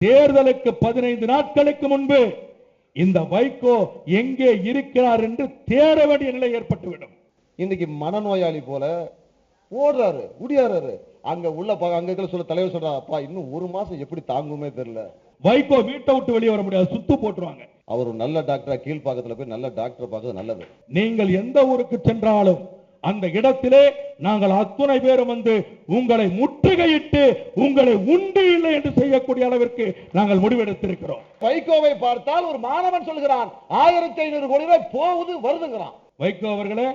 தேர்தலுக்கு 15 நாட்களுக்கு முன்பு இந்த வைகோ எங்கே இருக்கிறார் என்று தேட வேண்டிய நிலை ஏற்பட்டுவிடும். இன்னைக்கு மனநோயாளி போல ஓடுறாரு, உடியாரு. அங்க உள்ள அங்க சொல்ல தலைவர் சொல்றாரு, அப்பா இன்னும் ஒரு மாசம் எப்படி தாங்குமே தெரியல. வைகோ வீட்டை விட்டு வெளியே வர முடியாது, சுத்து போட்டுருவாங்க. அவர் நல்ல டாக்டரா கீழ்பாக்கத்துல போய் நல்ல டாக்டர் பார்க்கறது நல்லது. நீங்கள் எந்த ஊருக்கு சென்றாலும் அந்த இடத்திலே நாங்கள் அத்துணை பேரும் வந்து உங்களை முற்றுகையிட்டு உங்களை உண்டு இல்லை என்று செய்யக்கூடிய அளவிற்கு நாங்கள் முடிவெடுத்திருக்கிறோம். வைகோவை பார்த்தால் ஒரு மாணவன் சொல்கிறான் 1500 கோடி ரூபாய் போகுது வருதுங்கிறான். வைகோ அவர்களே,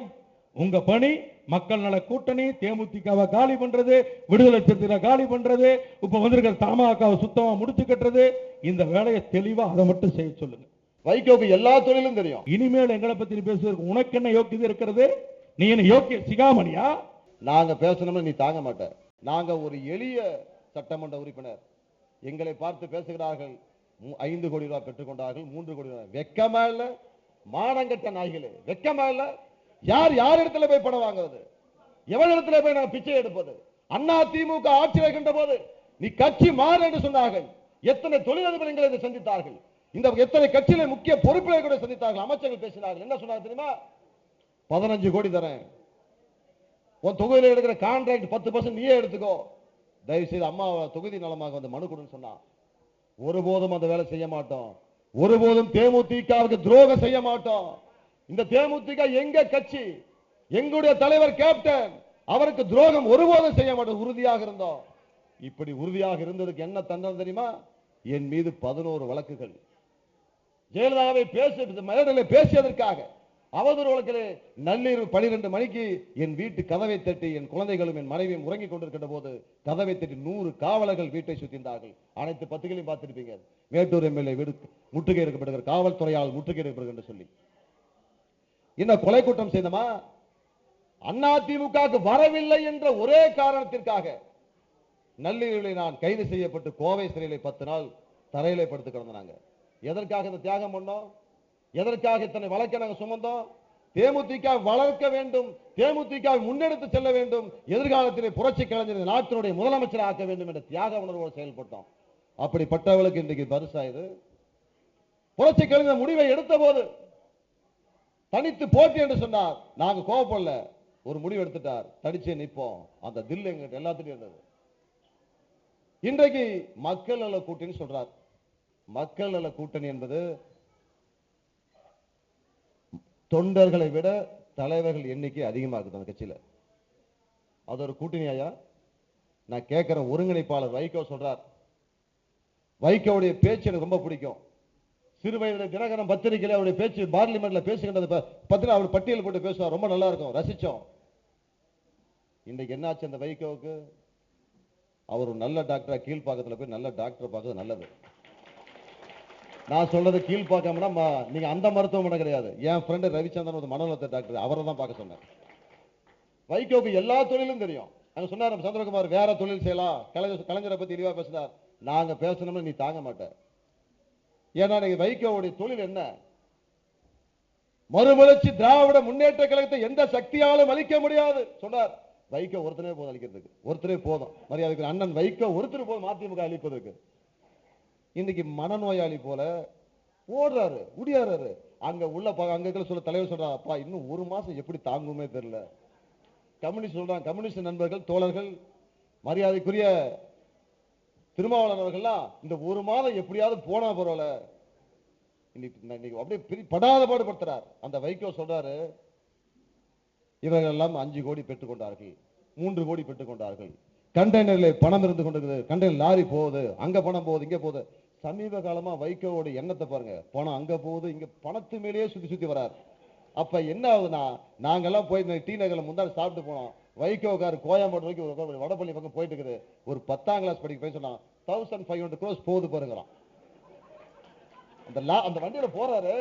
உங்க பணி மக்கள் நல கூட்டணி தேமுதிகவை காலி பண்றது, விடுதலை சிறுத்தைகளை காலி பண்றது, இப்ப வந்திருக்கிற தமாகவை சுத்தமா முடிச்சு கட்டுறது. இந்த வேலையை தெளிவா அதை மட்டும் செய்ய சொல்லுங்க. வைகோக்கு எல்லா தொழிலும் தெரியும். இனிமேல் எங்களை பத்தி பேசுவதற்கு உனக்கு என்ன யோக்கியது இருக்கிறது? நீ என்ன யோக்கிய சிகாமணியா? நாங்க பேசணும்னு நீ தாங்க மாட்ட. நாங்க ஒரு எளிய சட்டமன்ற உறுப்பினர், எங்களை பார்த்து பேசுகிறார்கள் 5 கோடி ரூபாய் பெற்றுக் கொண்டார்கள், 3 கோடி ரூபாய். வெக்கமா இல்ல? மானங்கட்ட நாய்களே, வெக்கமா இல்ல? யார் இடத்துல போய் பணம் வாங்குறது? எவன் இடத்துல போய் நான் பிச்சை எடுப்பது? அண்ணா திமுக ஆட்சியில் இருக்கின்ற போது நீ கட்சி மாறு என்று சொன்னார்கள். எத்தனை தொழிலதிபர்கள் இதை சந்தித்தார்கள். இந்த எத்தனை கட்சியில முக்கிய பொறுப்புகளை கூட சந்தித்தார்கள். அமைச்சர்கள் பேசினார்கள். என்ன சொன்னாங்க தெரியுமா? 15 கோடி தரேன், உன் தொகுதியில் எடுக்கிற கான்ட்ராக்ட் 10% நீயே எடுத்துக்கோ, தயவு செய்து அம்மா தொகுதி நலமாக வந்து மனு கொடுன்னு சொன்னா. ஒருபோதும் அந்த வேலை செய்ய மாட்டோம். ஒருபோதும் தேமுதிகவுக்கு துரோகம் செய்ய மாட்டோம். இந்த தேமுதிக எங்க கட்சி, எங்களுடைய தலைவர் கேப்டன், அவருக்கு துரோகம் ஒருபோதும் செய்ய மாட்டோம். உறுதியாக இருந்தோம். இப்படி உறுதியாக இருந்ததுக்கு என்ன தண்டனை தெரியுமா? என் மீது 11 வழக்குகள். ஜெயலலிதாவை பேசியதற்காக அவதூறு வழக்கிலே நள்ளிரவு 12 மணிக்கு என் வீட்டு கதவை தட்டி என் குழந்தைகளும் என் மனைவியும் உறங்கிக் கொண்டிருக்கின்ற போது கதவை தட்டி 100 காவலர்கள் வீட்டை சுற்றினார்கள். அனைத்து பத்திரிகைகளையும் பார்த்திருப்பீங்க. மேட்டூர் எம்எல்ஏ வீடு முற்றுகை எடுக்கப்படுகிற, காவல்துறையால் முற்றுகை எடுக்கப்படுகிற சொல்லி இந்த கொலை குற்றம் செய்தமா? அதிமுக வரவில்லை என்ற ஒரே காரணத்திற்காக நள்ளிரவில் நான் கைது செய்யப்பட்டு கோவை சிறையிலே 10 நாள் தரையிலே படுத்து கிடந்தாங்க. எதற்காக இந்த தியாகம் பண்ணோம்? எதற்காக இத்தனை வழக்கை நாங்கள் சுமந்தோம்? தேமுதிக வளர்க்க வேண்டும், தேமுதிக முன்னெடுத்து செல்ல வேண்டும், எதிர்காலத்திலே புரட்சி கலைஞர் நாட்டினுடைய முதலமைச்சர் ஆக்க வேண்டும் என்ற தியாக உணர்வோடு செயல்பட்டோம். அப்படிப்பட்டவர்களுக்கு இன்றைக்கு பரிசாயுது. புரட்சி கலைஞர் முடிவை எடுத்த போது தனித்து போட்டி என்று சொன்னார். நாங்க கோவப்படல, ஒரு முடிவு எடுத்துட்டார், தனிச்சே நிற்போம். அந்த தில் எங்க எல்லாத்துக்கும் இருந்தது. இன்றைக்கு மக்கள் நல கூட்டணி சொல்றார். மக்கள் நல கூட்டணி என்பது தொண்டர்களை விட தலைவர்கள் எண்ணிக்கை அதிகமாக இருக்குது அந்த கட்சியில. அது ஒரு கூட்டணியா? நான் கேட்கிற ஒருங்கிணைப்பாளர் வைகோ சொல்றார். வைகோவுடைய பேச்சு எனக்கு ரொம்ப பிடிக்கும். சிறு வயதில் தினகரன் பத்திரிகையில் அவருடைய பேச்சு பார்லிமெண்ட்ல பேசுகின்றது பத்திரிகை அவர் பட்டியல் போட்டு பேசுவார். ரொம்ப நல்லா இருக்கும், ரசிச்சோம். இன்றைக்கு என்னாச்சு அந்த வைகோவுக்கு? அவர் ஒரு நல்ல டாக்டரா கீழ்பாக்கத்துல போய் நல்ல டாக்டர் பார்க்கறது நல்லது. நான் சொல்றது கீழ்பார்க்காம நீங்க அந்த மருத்துவமனை கிடையாது. என் ஃப்ரெண்டு ரவிச்சந்திரன் ஒரு மனநல டாக்டர், அவரை தான் பார்க்க சொன்னேன். வைகோவுக்கு எல்லா தொழிலும் தெரியும். அங்க சொன்னார் சந்திரகுமார், வேற தொழில் செய்யலாம், கலைஞரை பத்தி இழிவா பேசினார். நாங்க பேசணும்னு நீ தாங்க மாட்டேன். ஏன்னா வைகோவுடைய தொழில் என்ன? மறுமலர்ச்சி திராவிட முன்னேற்ற கழகத்தை எந்த சக்தியாலும் அளிக்க முடியாது சொன்னார். வைகோ ஒருத்தரே போதும் அளிக்கிறதுக்கு, ஒருத்தரே போதும். மரியாதைக்கு அண்ணன் வைகோ ஒருத்தர் போதும் அதிமுக அளிப்பதற்கு. இன்னைக்கு மனநோயாளி போல ஓடுறாரு, உடியாரு. அங்க உள்ள அங்க சொல்ல தலைவர் சொல்றாரு, அப்பா இன்னும் ஒரு மாசம் எப்படி தாங்குமே தெரியல. கம்யூனிஸ்ட் சொல்றாங்க, கம்யூனிஸ்ட் நண்பர்கள் தோழர்கள், மரியாதைக்குரிய திருமாவளவன் அவர்கள்லாம் இந்த ஒரு மாதம் எப்படியாவது போனா பரவாயில்ல, இன்னைக்கு அப்படியே படாத பாடுபடுத்துறார். அந்த வைகோ சொல்றாரு, இவர்கள் எல்லாம் 5 கோடி பெற்றுக் கொண்டார்கள், 3 கோடி பெற்றுக் கொண்டார்கள், கண்டெய்னரில் பணம் இருந்து கொண்டிருக்குது, கண்டெய்னர் லாரி போகுது, அங்க பணம் போகுது, இங்க போகுது. சமீப காலமா வைகோவோட எண்ணத்தை பாருங்க, பணம் அங்க போகுது, இங்க பணத்து மேலேயே சுத்தி வரார். அப்ப என்ன ஆகுதுன்னா, நாங்கெல்லாம் போய் டி நகர்ல முந்தாடி சாப்பிட்டு போனோம். வைகோக்கார் கோயம்பேடு வரைக்கும் வடபள்ளி பக்கம் போயிட்டு இருக்குது. ஒரு 10ஆம் கிளாஸ் படிக்க போய் சொன்னா 1500 crores போகுது பாருங்கிறான். அந்த வண்டியில போறாரு.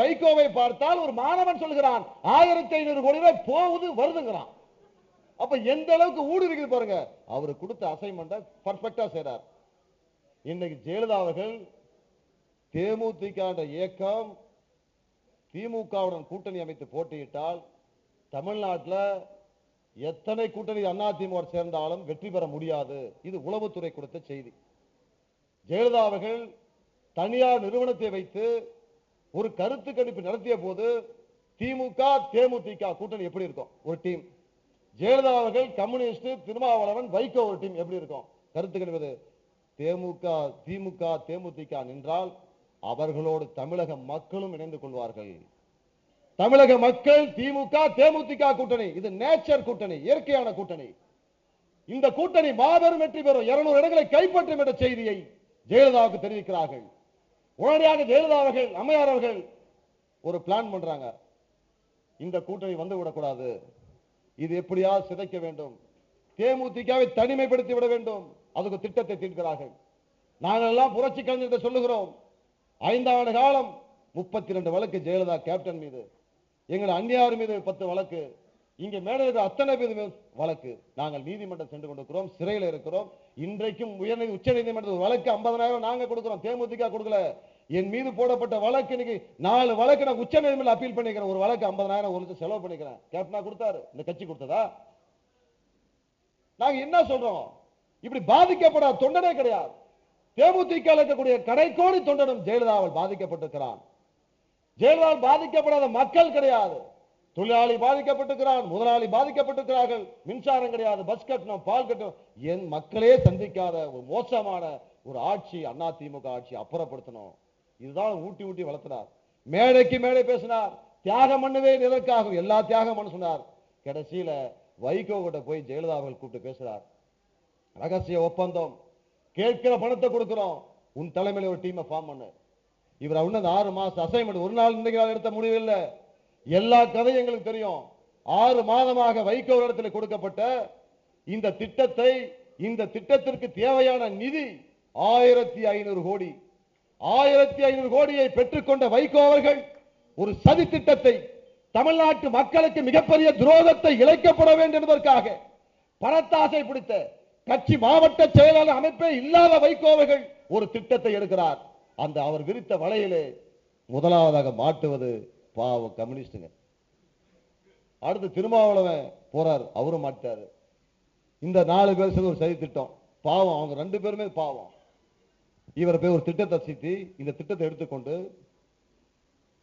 வைகோவை பார்த்தால் ஒரு மாணவன் சொல்கிறான் 1500 கோடி ரூபாய் போகுது வருதுங்கிறான். அப்ப எந்த அளவுக்கு ஊடு இருக்குது பாருங்க. அவரு கொடுத்த அசைன்மெண்ட பர்ஃபெக்ட்டா செய்றார். இன்னைக்கு ஜெயலலிதா அவர்கள் தேமுதிக இயக்கம் திமுகவுடன் கூட்டணி அமைத்து போட்டியிட்டால் தமிழ்நாட்டில் எத்தனை கூட்டணி அதிமுக சேர்ந்தாலும் வெற்றி பெற முடியாது. இது உளவுத்துறை கொடுத்த செய்தி. ஜெயலலிதா அவர்கள் தனியார் நிறுவனத்தை வைத்து ஒரு கருத்து கணிப்பு நடத்திய போது திமுக தேமுதிக கூட்டணி எப்படி இருக்கும்? ஒரு டீம். ஜெயலலிதா அவர்கள் கம்யூனிஸ்ட், திருமாவளவன், வைகோ ஒரு டீம் எப்படி இருக்கும்? கருத்து கணிப்பது. திமுக தேமுதிக நின்றால் அவர்களோடு தமிழக மக்களும் இணைந்து கொள்வார்கள். தமிழக மக்கள் திமுக தேமுதிக கூட்டணி, இது நேச்சர் கூட்டணி, இயற்கையான கூட்டணி. இந்த கூட்டணி மாபெரும் வெற்றி பெறும், 200 இடங்களை கைப்பற்றும் என்ற செய்தியை ஜெயலலிதாவுக்கு தெரிவிக்கிறார்கள். உடனடியாக ஜெயலலிதா அவர்கள், அம்மையார் அவர்கள் ஒரு பிளான் பண்றாங்க. இந்த கூட்டணி வந்து விடக்கூடாது, இது எப்படியாவது சிதைக்க வேண்டும், தேமுதிகவை தனிமைப்படுத்தி விட வேண்டும். அதுக்கு திட்டத்தை தீர்க்கிறார்கள். நாங்கள் எல்லாம் புரட்சி கலைஞர் சொல்லுகிறோம். 5 ஆண்டு காலம் 32 வழக்கு ஜெயலலிதா கேப்டன் மீது, எங்கள் அந்நியார் மீது 10 வழக்கு, இங்கே மேடையில் அத்தனை மீது வழக்கு. நாங்கள் நீதிமன்றம் சென்று கொண்டிருக்கிறோம், சிறையில் இருக்கிறோம். இன்றைக்கும் உச்ச நீதிமன்ற வழக்கு 50,000 நாங்க கொடுக்கிறோம், தேமுதிக கொடுக்கல. என் மீது போடப்பட்ட வழக்கு இன்னைக்கு 4 வழக்கு நான் உச்ச நீதிமன்றம் அப்பீல் பண்ணிக்கிறேன். ஒரு வழக்கு 50,000 ஒரு லட்சம் செலவு பண்ணிக்கிறேன். கேப்டனா கொடுத்தாரு, இந்த கட்சி கொடுத்ததா? நாங்க என்ன சொல்றோம்? இப்படி பாதிக்கப்படாத தொண்டனே கிடையாது. தேமுதிக இருக்கக்கூடிய கடைக்கோடி தொண்டனும் ஜெயலலிதாவால் பாதிக்கப்பட்டிருக்கிறான். ஜெயலலிதாவால் பாதிக்கப்படாத மக்கள் கிடையாது. தொழிலாளி பாதிக்கப்பட்டிருக்கிறான், முதலாளி பாதிக்கப்பட்டிருக்கிறார்கள். மின்சாரம் கிடையாது, பஸ் கட்டணம், பால் கட்டணம். என் மக்களே சந்திக்காத ஒரு மோசமான ஒரு ஆட்சி அதிமுக ஆட்சி அப்புறப்படுத்தணும். இதுதான் ஊட்டி ஊட்டி வளர்த்தினார். மேடைக்கு மேடை பேசினார். தியாகம் பண்ணுவேன் எதற்காக, எல்லா தியாகம் பண்ண சொன்னார். கடைசியில வைகோ கிட்ட போய் ஜெயலலிதா அவர்கள் கூப்பிட்டு பேசுறார். ரகசிய ஒப்பந்தம், கேட்கிற பணத்தை கொடுக்கிறோம், உன் தலைமையில ஒரு டீமை ஃபார்ம் பண்ணு. இவர் 6 மாசம் அசைன்மெண்ட், ஒரு நாள் இன்றைக்கு எடுத்த முடிவு இல்லை. எல்லா கதையும் எங்களுக்கு தெரியும். 6 மாதமாக வைகோ இடத்தில் கொடுக்கப்பட்ட இந்த திட்டத்தை, இந்த திட்டத்திற்கு தேவையான நிதி 1500 கோடி. 1500 கோடியை பெற்றுக்கொண்ட வைகோ அவர்கள் ஒரு சதி திட்டத்தை, தமிழ்நாட்டு மக்களுக்கு மிகப்பெரிய துரோகத்தை இழைக்கப்பட வேண்டும் என்பதற்காக பணத்தாசை பிடித்த கட்சி மாவட்ட செயலாளர் அமைப்பே இல்லாத வைகோ அவர்கள் ஒரு திட்டத்தை எடுக்கிறார். அந்த அவர் விரித்த வலையிலே முதலாவதாக மாட்டுவது பாவம் கம்யூனிஸ்டுங்க. அடுத்து திருமாவளவன் போறார், அவரும் மாட்டாரு. இந்த 4 பேர் சேர்ந்து ஒரு சதி திட்டம். பாவம், அவங்க 2 பேருமே பாவம். இவர் போய் ஒரு திட்டத்தை சித்தி, இந்த திட்டத்தை எடுத்துக்கொண்டு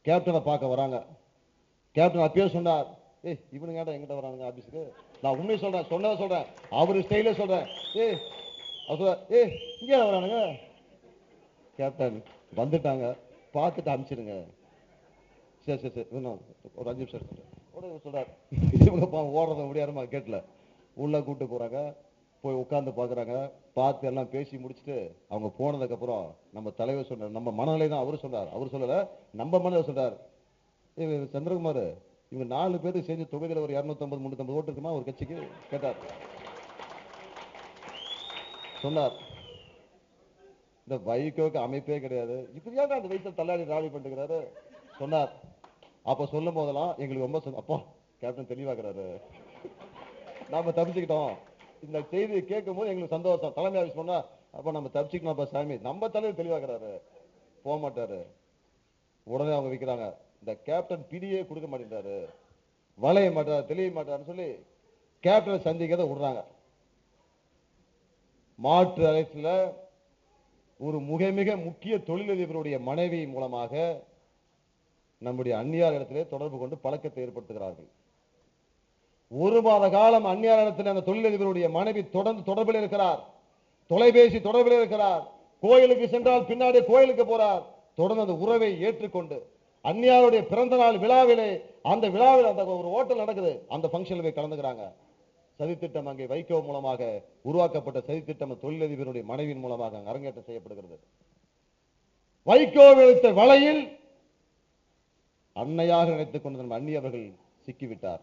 கேப்டனை பார்க்க வராங்க. கேப்டன் அப்பயே சொன்னார், இவனுங்க எங்கிட்ட வரானுங்க ஆபீஸுக்கு? நான் உண்மையை சொல்றேன், சொன்னதை சொல்றேன், அவரு ஸ்டைல சொல்றேன். இங்கே வரானுங்க. கேப்டன் வந்துட்டாங்க, பார்த்துட்டு அனுப்பிச்சிருங்க. சரி சரி சரி, ஒரு 5 நிமிஷம் சொல்றாரு. ஓடுறத முடியாதுமா கேட்கல. உள்ள கூட்டு போறாங்க, போய் உட்கார்ந்து பாக்குறாங்க. பார்த்து எல்லாம் பேசி முடிச்சுட்டு அவங்க போனதுக்கு அப்புறம் நம்ம தலைவர் சொன்னார், நம்ம மனநிலை தான் அவரு சொன்னார், அவர் சொல்லல, நம்ம மனநிலை சொல்றார். சந்திரகுமார், இவங்க 4 பேருக்கு செஞ்ச தொகுதியில் ஒரு 250 350 ஓட்டு இருக்குமா ஒரு கட்சிக்கு கேட்டார். சொன்னார், இந்த வைகோக்கு அமைப்பே கிடையாது, இப்படி ஏன் அந்த வயசுல தள்ளாடி ராவடி பண்ணிக்கிறாரு சொன்னார். அப்ப சொல்லும் போதெல்லாம் எங்களுக்கு ரொம்ப அப்பா கேப்டன் தெளிவாக்குறாரு, நாம தப்பிச்சுக்கிட்டோம். இந்த செய்தியை கேட்கும் போது எங்களுக்கு சந்தோஷம். தலைமை ஆஃபீஸ் சொன்னா, அப்ப நம்ம தப்பிச்சுக்கணும் சாமி, நம்ம தலைவர் தெளிவாக்குறாரு, போக மாட்டாரு. உடனே அவங்க வைக்கிறாங்க, இந்த கேப்டன் பிடியே கொடுக்க மாட்டேங்கிறாரு, வளைய மாட்டாரு, தெளிய மாட்டாருன்னு சொல்லி கேப்டனை சந்திக்கிறத விடுறாங்க. மாற்று அரசியல ஒரு மிக முக்கிய தொழிலதிபருடைய மனைவி மூலமாக நம்முடைய அந்நியார் இடத்திலே தொடர்பு கொண்டு பழக்கத்தை ஏற்படுத்துகிறார்கள். 1 மாத காலம் அந்நியார் இடத்தில் அந்த தொழிலதிபருடைய மனைவி தொடர்ந்து தொடர்பில் இருக்கிறார், தொலைபேசி தொடர்பில் இருக்கிறார். கோயிலுக்கு சென்றால் பின்னாடி கோயிலுக்கு போறார். தொடர்ந்து அந்த உறவை ஏற்றுக்கொண்டு அந்நியாருடைய பிறந்த நாள் விழாவிலே, அந்த விழாவில் அந்த ஒரு ஹோட்டல் நடக்குது, அந்த பங்கனில் போய் கலந்துக்கிறாங்க. சதித்திட்டம் அங்கே வைகோ மூலமாக உருவாக்கப்பட்ட சதித்திட்டம் தொழிலதிபருடைய மனைவியின் மூலமாக அங்கே அரங்கேற்றம் செய்யப்படுகிறது. வைகோ விழுத்த வலையில் அன்னையாக நினைத்துக் கொண்ட அண்ணி அவர்கள் சிக்கிவிட்டார்.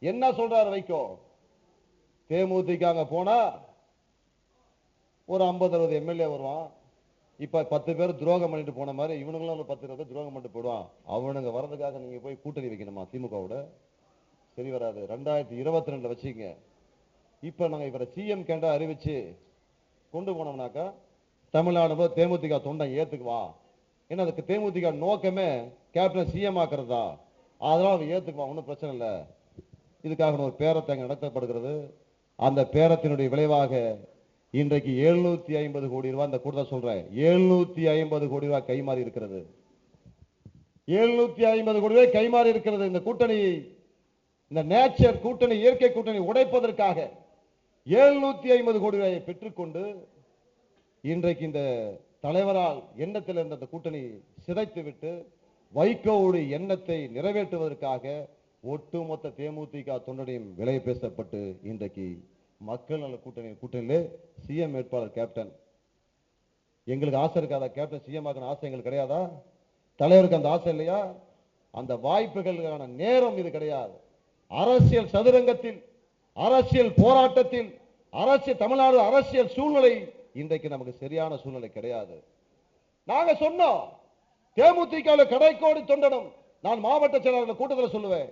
என்ன சொல்றார் வைகோ? தேமுதிக போனா ஒரு 50-60 எம்எல்ஏ வருவான். இப்ப 10 பேர் துரோகம் பண்ணிட்டு போன மாதிரி இவனுங்களும் 10 பேர் துரோகம் பண்ணிட்டு போடுவான். அவனுங்க வரதுக்காக நீங்க போய் கூட்டணி வைக்கணுமா திமுகவோட? சரி வராது. 2022 வச்சுங்க. இப்ப நாங்க இவரை சிஎம் கேண்டா அறிவிச்சு கொண்டு போனோம்னாக்கா தமிழ்நாடு தேமுதிக தொண்டை ஏத்துக்குவா. ஏன்னா அதுக்கு தேமுதிக நோக்கமே கேப்டன் சிஎம் ஆக்குறது தான். அதெல்லாம் அவர் ஏத்துக்குவா, ஒன்றும் பிரச்சனை இல்லை. இதுக்காக ஒரு பேரத்தை அங்கே நடத்தப்படுகிறது. அந்த பேரத்தினுடைய விளைவாக இன்றைக்கு 750 கோடி ரூபாய், இந்த கூட்டத்தை சொல்றேன், 750 கோடி ரூபாய் கைமாறி இருக்கிறது. 750 கோடி ரூபாய் கைமாறி இருக்கிறது. இந்த கூட்டணி, இந்த நேச்சர் கூட்டணி, இயற்கை கூட்டணி உடைப்பதற்காக 750 கோடி ரூபாயை பெற்றுக்கொண்டு இன்றைக்கு இந்த தலைவரால் எண்ணத்தில் இருந்த அந்த கூட்டணி சிதைத்து விட்டு வைகோவுடைய எண்ணத்தை நிறைவேற்றுவதற்காக ஒட்டுமொத்த தேமுதிக தொண்டனையும் விலை பேசப்பட்டு இன்றைக்கு மக்கள் நல கூட்டணியிலே சிஎம் வேட்பாளர் கேப்டன். எங்களுக்கு ஆசை இருக்காதா? கேப்டன் சிஎம் ஆகணும் ஆசை எங்களுக்கு கிடையாதா? தலைவருக்கு அந்த ஆசை இல்லையா? அந்த வாய்ப்புகளுக்கான நேரம் இது கிடையாது. அரசியல் சதுரங்கத்தில், அரசியல் போராட்டத்தில், அரசியல் தமிழ்நாடு அரசியல் சூழ்நிலை இன்றைக்கு நமக்கு சரியான சூழ்நிலை கிடையாது. நாங்க சொன்னோம், தேமுதிக கடைக்கோடி தொண்டனும் நான் மாவட்ட செயலாளர் கூட்டத்தில் சொல்லுவேன்,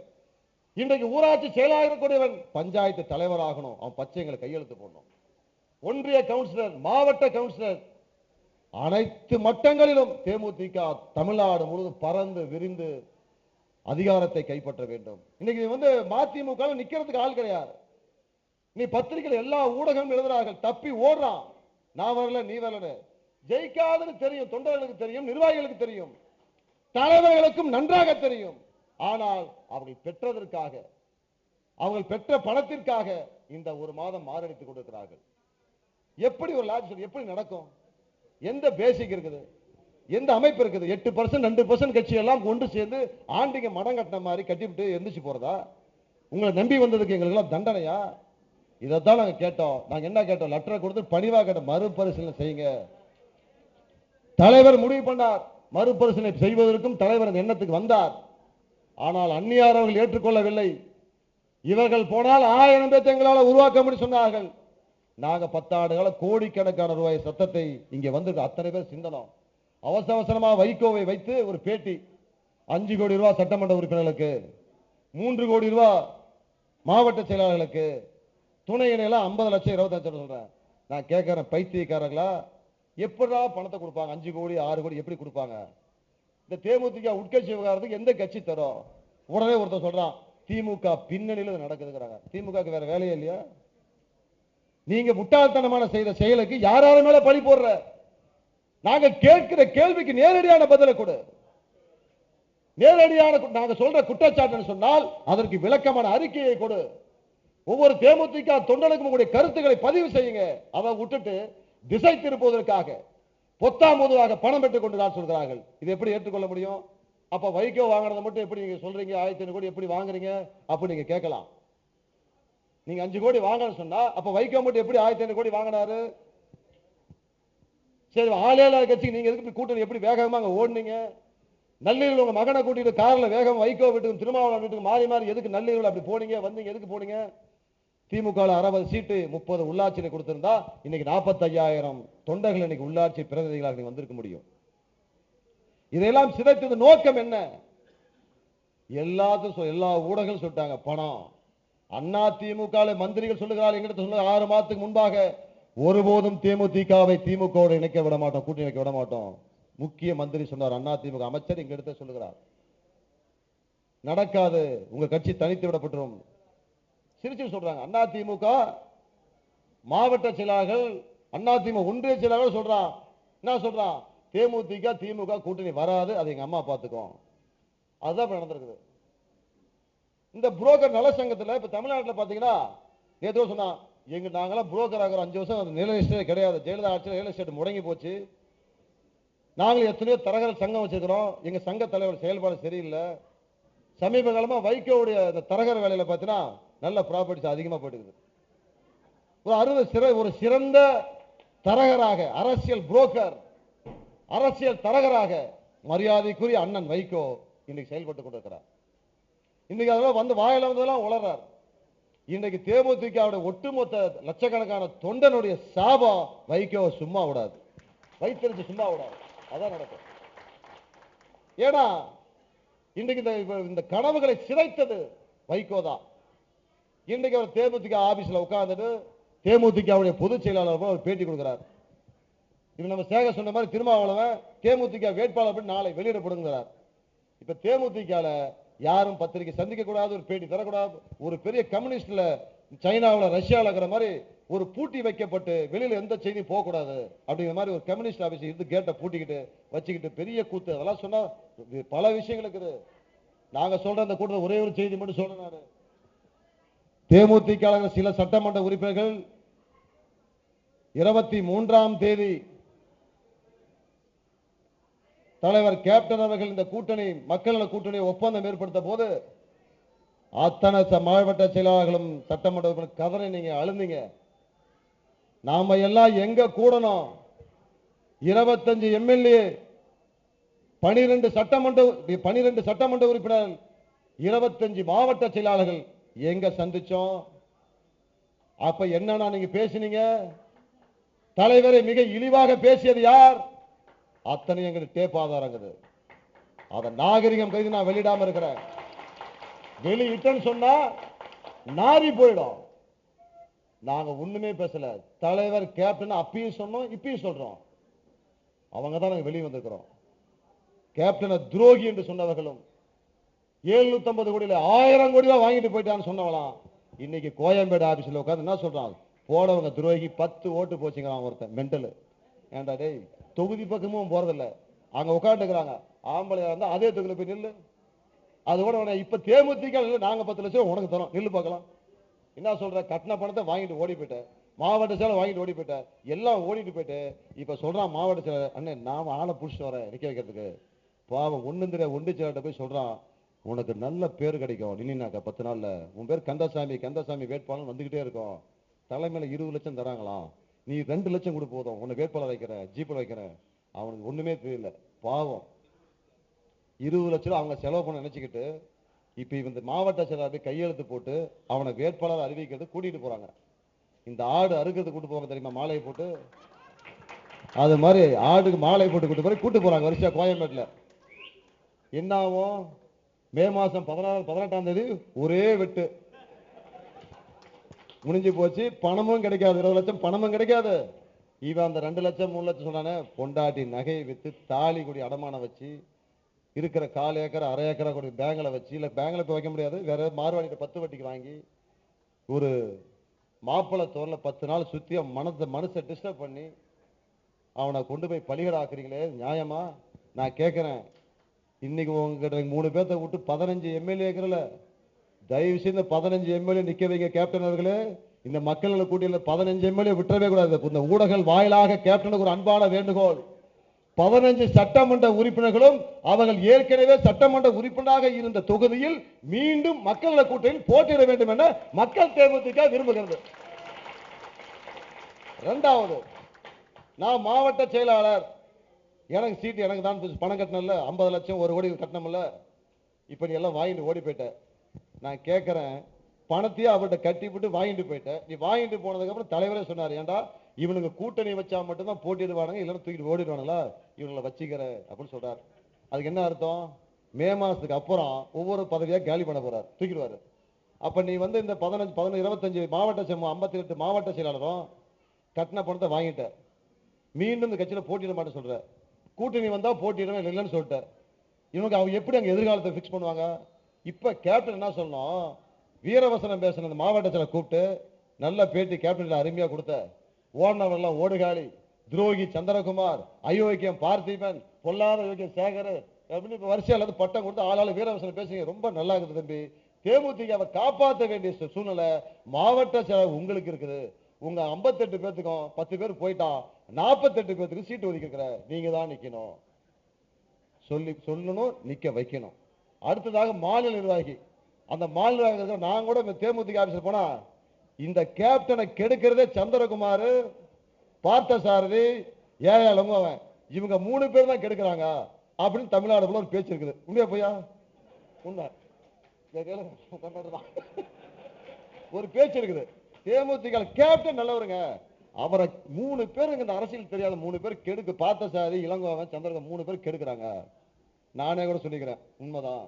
இன்றைக்கு ஊராட்சி செயலாளர் கூடியவன் பஞ்சாயத்து தலைவராகணும், அவன் பச்சைங்களை கையெழுத்து போடணும். ஒன்றிய கவுன்சிலர், மாவட்ட கவுன்சிலர், அனைத்து மட்டங்களிலும் தேமுதிக தமிழ்நாடு முழுவதும் பறந்து விரிந்து அதிகாரத்தை கைப்பற்ற வேண்டும். இன்னைக்கு மதிமுக நிக்கிறதுக்கு ஆள் கிடையாது. நீ பத்திரிகையில் எல்லா ஊடகம் எழுதுறார்கள், தப்பி ஓடுறான், நான் வரல நீ வரல. ஜெயிக்காதுன்னு தெரியும், தொண்டர்களுக்கு தெரியும், நிர்வாகிகளுக்கு தெரியும், தலைவர்களுக்கும் நன்றாக தெரியும். ஆனால் அவர்கள் பெற்றதற்காக, அவர்கள் பெற்ற பணத்திற்காக இந்த ஒரு மாதம் மாரடித்துக் கொண்டிருக்கிறார்கள். எப்படி ஒரு லாஜிக் எப்படி நடக்கும்? எந்த பேசிக் இருக்குது? எந்த அமைப்பு இருக்குது? 8% 2% கட்சி எல்லாம் ஒன்று சேர்ந்து ஆண்டிங்க மடம் கட்டின மாதிரி கட்டிவிட்டு எந்திரிச்சு போறதா? உங்களை நம்பி வந்ததுக்கு எங்களுக்கு எல்லாம் தண்டனையா? இதைத்தான் நாங்க கேட்டோம். நாங்க என்ன கேட்டோம்? லெட்டரை கொடுத்து பணிவா கேட்ட மறுபரிசீலனை செய்யுங்க. தலைவர் முடிவு பண்ணார், மறுபரிசீலனை செய்வதற்கும் தலைவர் எண்ணத்துக்கு வந்தார். ஆனால் அந்நியார் அவர்கள் ஏற்றுக்கொள்ளவில்லை. இவர்கள் போனால் 1000 பேர் எங்களால் உருவாக்க முடியும் சொன்னார்கள். நாங்க 10 ஆண்டுகால கோடிக்கணக்கான ரூபாய் சத்தத்தை இங்கே வந்து அத்தனை பேர் சிந்தனம். அவசர அவசரமா வைகோவை வைத்து ஒரு பேட்டி, 5 கோடி ரூபாய் சட்டமன்ற உறுப்பினர்களுக்கு, 3 கோடி ரூபாய் மாவட்ட செயலாளர்களுக்கு, துணை இணையெல்லாம் 50 லட்சம் 25 லட்சம் சொல்றேன். நான் கேட்கிறேன், பைத்தியக்காரர்களா? எப்படா பணத்தை கொடுப்பாங்க? 5 கோடி 6 கோடி எப்படி கொடுப்பாங்க? இந்த தேமுதிக உட்கட்சி விவகாரத்துக்கு எந்த கட்சி தரும்? உடனே ஒருத்தர் சொல்றான், திமுக பின்னணியில் நடக்குதுங்கிறாங்க. திமுக வேற வேலையே இல்லையா? நீங்க முட்டாள்தனமான செய்த செயலுக்கு யாரால மேல பழி போடுற? நாங்க கேட்கிற கேள்விக்கு நேரடியான பதிலை கொடு. நேரடியான நாங்க சொல்ற குற்றச்சாட்டுன்னு சொன்னால் அதற்கு விளக்கமான அறிக்கையை கொடு. ஒவ்வொரு தேமுதிக தொண்டனுக்கும் உங்களுடைய கருத்துக்களை பதிவு செய்யுங்க. அதை விட்டுட்டு திசை திருப்புவதற்காக பொத்தாம் பொதுவாக பணம் பெற்றுக் கொண்டு தான் சொல்கிறார்கள். இது எப்படி ஏற்றுக்கொள்ள முடியும்? அப்ப வைகோ வாங்கினதை மட்டும் எப்படி நீங்க சொல்றீங்க? 1500 கோடி எப்படி வாங்குறீங்க அப்படி நீங்க கேட்கலாம். நீங்க 5 கோடி வாங்கன்னு சொன்னா அப்ப வைகோ மட்டும் எப்படி 1500 கோடி வாங்கினாரு? சரி, ஆளேல கட்சிக்கு நீங்க எதுக்கு கூட்டணி எப்படி வேகமா அங்க ஓடுனீங்க? நல்லூரில் உங்க மகனை கூட்டிட்டு கார்ல வேகம் வைகோ வீட்டுக்கு திருமாவளவன் வீட்டுக்கு மாறி மாறி எதுக்கு நல்லூரில் அப்படி போனீங்க? வந்தீங்க எதுக்கு போனீங்க? திமுக 60 சீட்டு 30 உள்ளாட்சியில கொடுத்திருந்தா இன்னைக்கு 45,000 தொண்டர்கள் இன்னைக்கு உள்ளாட்சி பிரதிநிதிகளாக வந்திருக்க முடியும். இதெல்லாம் சிதைத்தது நோக்கம் என்ன? எல்லாத்துக்கும் எல்லா ஊடகங்களும் சொல்லிட்டாங்க பணம். அண்ணா திமுக மந்திரிகள் சொல்லுகிறார், எங்கிட்ட சொல்ல 6 மாதத்துக்கு முன்பாக ஒருபோதும் தேமுதிகவை திமுகவோடு இணைக்க விட மாட்டோம், கூட்டணி இணைக்க விட மாட்டோம். முக்கிய மந்திரி சொன்னார், அண்ணா திமுக அமைச்சர் எங்க எடுத்து சொல்லுகிறார், நடக்காது, உங்க கட்சி தனித்து விடப்பட்டுரும். சிரிச்சு சொல்றாங்க. அண்ணா திமுக மாவட்ட செயலாளர்கள், அண்ணா திமுக ஒன்றிய செயலாளர்கள் சொல்றான், என்ன சொல்றான்? தேமுதிக திமுக கூட்டணி வராது, அதை எங்க அம்மா பார்த்துக்கும். அதுதான் நடந்திருக்குது. இந்த புரோக்கர் நல சங்கத்தில் இப்ப தமிழ்நாட்டில் பாத்தீங்கன்னா நேற்று சொன்னா, எங்க நாங்களாம் புரோக்கர் ஆகிற 5 வருஷம் ரியல் எஸ்டேட் கிடையாது, ஜெயலலிதா ஆட்சியில் ரியல் எஸ்டேட் முடங்கி போச்சு. நாங்கள் எத்தனையோ தரகர சங்கம் வச்சிருக்கிறோம், எங்க சங்க தலைவர் செயல்பாடு சரியில்லை. சமீப காலமா வைகோவுடைய தரகர வேலையில பார்த்தீங்கன்னா நல்ல ப்ராப்பர்ட்டிஸ் அதிகமா போயிட்டு ஒரு சிறந்த தரகராக, அரசியல் புரோக்கர், அரசியல் தரகராக மரியாதைக்குரிய அண்ணன் வைகோ இன்னைக்கு செயல்பட்டுக் கொண்டிருக்கிறார். இன்னைக்கு அதெல்லாம் வந்து வாயில வந்ததெல்லாம் உளறார். இன்றைக்கு தேமுதிக ஒட்டுமொத்த லட்சக்கணக்கான தொண்டனுடைய சாபம் வைகோ சும்மா விடாது, வைத்திருந்து சும்மா விடாது. அதான் நடக்கும். ஏன்னா இன்றைக்கு இந்த கனவுகளை சிதைத்தது வைகோ தான். இன்றைக்கு அவர் தேமுதிக ஆபீஸ்ல உட்கார்ந்துட்டு தேமுதிக பொதுச் செயலாளர் அவர் பேட்டி கொடுக்கிறார். இது நம்ம சேக சொன்ன மாதிரி திருமாவளவன் தேமுதிக வேட்பாளர் நாளை வெளியிடப்படுங்கிறார். இப்ப தேமுதிக யாரும் பத்திரிகை சந்திக்க கூடாது, ஒரு பேட்டி தரக்கூடாது. ஒரு பெரிய கம்யூனிஸ்ட்ல சைனாவில் ரஷ்யாவில் இருக்கிற மாதிரி ஒரு பூட்டி வைக்கப்பட்டு வெளியில எந்த செய்தி போக கூடாது அப்படிங்கிற மாதிரி ஒரு கம்யூனிஸ்ட் ஆபீஸ் இருந்து கேட்டை பூட்டிக்கிட்டு வச்சுக்கிட்டு பெரிய கூத்து அதெல்லாம் சொன்னா பல விஷயங்கள் இருக்குது. நாங்க சொல்ற அந்த கூட்டத்தில் ஒரே ஒரு செய்தி மட்டும் சொல்றேன். நான் தேமுதிக சில சட்டமன்ற உறுப்பினர்கள் 23ஆம் தேதி தலைவர் கேப்டன் அவர்கள் இந்த கூட்டணி மக்கள் நல கூட்டணி ஒப்பந்தம் ஏற்படுத்த போது அத்தனை மாவட்ட செயலாளர்களும் சட்டமன்ற உறுப்பினர் கதரை நீங்க அழுந்தீங்க. நாம எல்லாம் எங்க கூடணும்? 25 எம்எல்ஏ 12 சட்டமன்ற உறுப்பினர் 25 மாவட்ட செயலாளர்கள் எங்க சந்திச்சோம்? அப்ப என்னன்னா நீங்க பேசினீங்க? தலைவரை மிக இழிவாக பேசியது யார்? அத்தனை எங்களுக்கு டேப் ஆதாரங்குது. அத நாகரிகம் கருதி நான் வெளியிடாம இருக்கிறேன். வெளியிட்டேன்னு சொன்னா நாரி போயிடும். நாங்க ஒண்ணுமே பேசல. தலைவர் கேப்டன் அப்பயும் சொன்னோம், இப்பயும் சொல்றோம். அவங்க தான் நாங்க வெளியே வந்திருக்கிறோம். கேப்டனை துரோகி என்று சொன்னவர்களும் 750 கோடியில 1000 கோடி ரூபாய் வாங்கிட்டு போயிட்டான்னு சொன்னவங்களாம் இன்னைக்கு கோயம்பேடு ஆபீஸ்ல உட்கார்ந்து என்ன சொல்றாங்க? போடவங்க துரோகி 10 ஓட்டு போச்சுங்கிறான் ஒருத்தன் மெண்டல். ஏன்டா டேய், தொகுதி பக்கமும் போறதில்ல, அங்க உட்காந்துக்கிறாங்க. ஆம்பளையா இருந்தா அதே தொகுதியில் போய் நில்லு. அது கூட இப்ப தேமுதிக நாங்க 10 லட்சம் உனக்கு தரோம், நில்லு பார்க்கலாம். என்ன சொல்ற? கட்டின பணத்தை வாங்கிட்டு ஓடி போயிட்டேன், மாவட்ட செயலர் வாங்கிட்டு ஓடி போயிட்டேன், எல்லாம் ஓடிட்டு போயிட்டு இப்ப சொல்றான் மாவட்ட செயலர் அண்ணே நாம ஆளை புடிச்சிட்டு வரேன் நிக்க வைக்கிறதுக்கு. பாவம் ஒண்ணு தெரியாது ஒண்டி செயலர்கிட்ட போய் சொல்றான், உனக்கு நல்ல பேர் கிடைக்கும் நின்னாக்க 10 நாள்ல உன் பேர் கந்தசாமி வேட்பாளர் வந்துகிட்டே இருக்கும், தலைமையில 20 லட்சம் தராங்களாம், நீ 2 லட்சம் கொடு போதும், உன்னை வேட்பாளர் வைக்கிறேன், ஜீப்பில் வைக்கிறேன். அவனுக்கு ஒண்ணுமே தெரியல பாவம். 20 லட்சம் அவங்க செலவு பண்ண நினைச்சுக்கிட்டு இப்ப இந்த மாவட்ட செயலாளர் கையெழுத்து போட்டு அவனை வேட்பாளர் அறிவிக்கிறது கூட்டிட்டு போறாங்க. இந்த ஆடு அறுக்கிறது கூட்டு போவாங்க தெரியுமா, மாலையை போட்டு. அது மாதிரி ஆடுக்கு மாலை போட்டு கூட்டு போறாங்க வரிசையா கோயம்பேட்டில். என்ன ஆகும்? மே மாசம் 18ஆம் தேதி ஒரே வெட்டு முடிஞ்சு போச்சு. பணமும் கிடைக்காது, 20 லட்சம் பணமும் கிடைக்காது. இவன் அந்த 2 லட்சம் 3 லட்சம் சொன்னானே, பொண்டாட்டி நகையை வித்து தாலி கொடி அடமானம் வச்சு இருக்கிற 1/4 ஏக்கர் 1/2 ஏக்கரா கொடி பேங்க்ல வச்சு, இல்ல பேங்க்ல போய் வைக்க முடியாது, வேற மார்வாடிட்ட 10 வட்டிக்கு வாங்கி ஒரு மாப்பிள்ளை தோர்ல 10 நாள் சுத்தி மனசை டிஸ்டர்ப் பண்ணி அவனை கொண்டு போய் பலிகடாக்குறீங்களே, நியாயமா? நான் கேட்கிறேன். இன்னைக்கு உங்ககிட்ட 3 பேர்த்த விட்டு 15 எம்எல்ஏ தயவு செய்து 15 எம்எல்ஏ நிக்க வைங்க கேப்டன் அவர்களே. இந்த மக்கள் கூட்டியில் 15 எம்எல்ஏ விட்டுறவே கூடாது. இந்த ஊடகங்கள் வாயிலாக கேப்டனுக்கு ஒரு அன்பான வேண்டுகோள். 15 சட்டமன்ற உறுப்பினர்களும் அவர்கள் ஏற்கனவே சட்டமன்ற உறுப்பினராக இருந்த தொகுதியில் மீண்டும் மக்கள் கூட்டணியில் போட்டியிட வேண்டும் என மக்கள் தேமுதிக விரும்புகிறது. இரண்டாவது, நான் மாவட்ட செயலாளர், எனக்கு சீட்டு எனக்கு தான் பணம் கட்டணும்ல, 50 லட்சம் 1 கோடி கட்டணும்ல. இப்ப நீ எல்லாம் வாங்கிட்டு ஓடி போயிட்ட. நான் கேட்கிறேன், பணத்தையே அவர்கிட்ட கட்டிவிட்டு வாங்கிட்டு போயிட்டேன். நீ வாங்கிட்டு போனதுக்கு அப்புறம் தலைவரே சொன்னார், ஏண்டா இவனுக்கு கூட்டணி வச்சா மட்டும்தான் போட்டிடுவானுங்க, இல்லைன்னா தூக்கிட்டு ஓடிடுவானுங்களா, இவங்களை வச்சுக்கிற அப்படின்னு சொல்றாரு. அதுக்கு என்ன அர்த்தம்? மே மாசத்துக்கு அப்புறம் ஒவ்வொரு பதவியா காலி பண்ண போறாரு, தூக்கிடுவாரு. அப்ப நீ இந்த 25 மாவட்ட 58 மாவட்ட செயலாளரும் கட்டின பணத்தை வாங்கிட்ட, மீண்டும் இந்த கட்சியில போட்டியிட மாட்டேன்னு சொல்ற, கூட்டணி வந்தா போட்டியிடவே இல்லைன்னு சொல்லிட்ட. இவங்க அவங்க எப்படி அங்க எதிர்காலத்தை பிக்ஸ் பண்ணுவாங்க? இப்ப கேப்டன் என்ன சொல்லணும்? வீரவசனம் பேசின மாவட்ட செயலர் கூப்பிட்டு நல்ல பேட்டி கேப்டன் அருமையா கொடுத்த, ஓடினவரெல்லாம் ஓடுகாலி, துரோகி சந்திரகுமார், அயோக்கியம் பார்த்திபன், பொல்லாத யோக்கியம் சேகர் அப்படின்னு வரிசையால பட்டம் கொடுத்து ஆளாளு வீரவசனம் பேசுங்க, ரொம்ப நல்லா இருக்குது தம்பி. தேமுதிகவை காப்பாற்ற வேண்டிய சூழ்நிலை மாவட்ட செயலர் உங்களுக்கு இருக்குது. உங்க 58 பேர்த்துக்கும் 10 பேர் போயிட்டா 48 பேர்த்துக்கு சீட்டு ஒதுக்கிற, நீங்க தான் நிக்கணும், சொல்லணும், நிக்க வைக்கணும். அடுத்ததாக மாநில நிர்வாகி, அந்த மாநில நிர்வாகி நான் கூட தேமுதிக ஆபீஸ்ல போனா இந்த கேப்டனை கெடுக்கிறதே சந்திரகுமார், பார்த்தசாரதி, ஏழவன், இவங்க 3 பேர் தான் கெடுக்கிறாங்க அப்படின்னு தமிழ்நாடு போல ஒரு பேச்சு இருக்குது. உண்மையா போயா? உண்மை. ஒரு பேச்சு இருக்குது. தேமுதிக கேப்டன் நல்லவருங்க, அவரை 3 பேர் இந்த அரசியல் தெரியாத 3 பேர் கெடுக்க, பார்த்தசாரி, இளங்கோவன், சந்திரகுமார் 3 பேர் கெடுக்கிறாங்க. நானே கூட சொல்லிக்கிறேன், உண்மைதான்.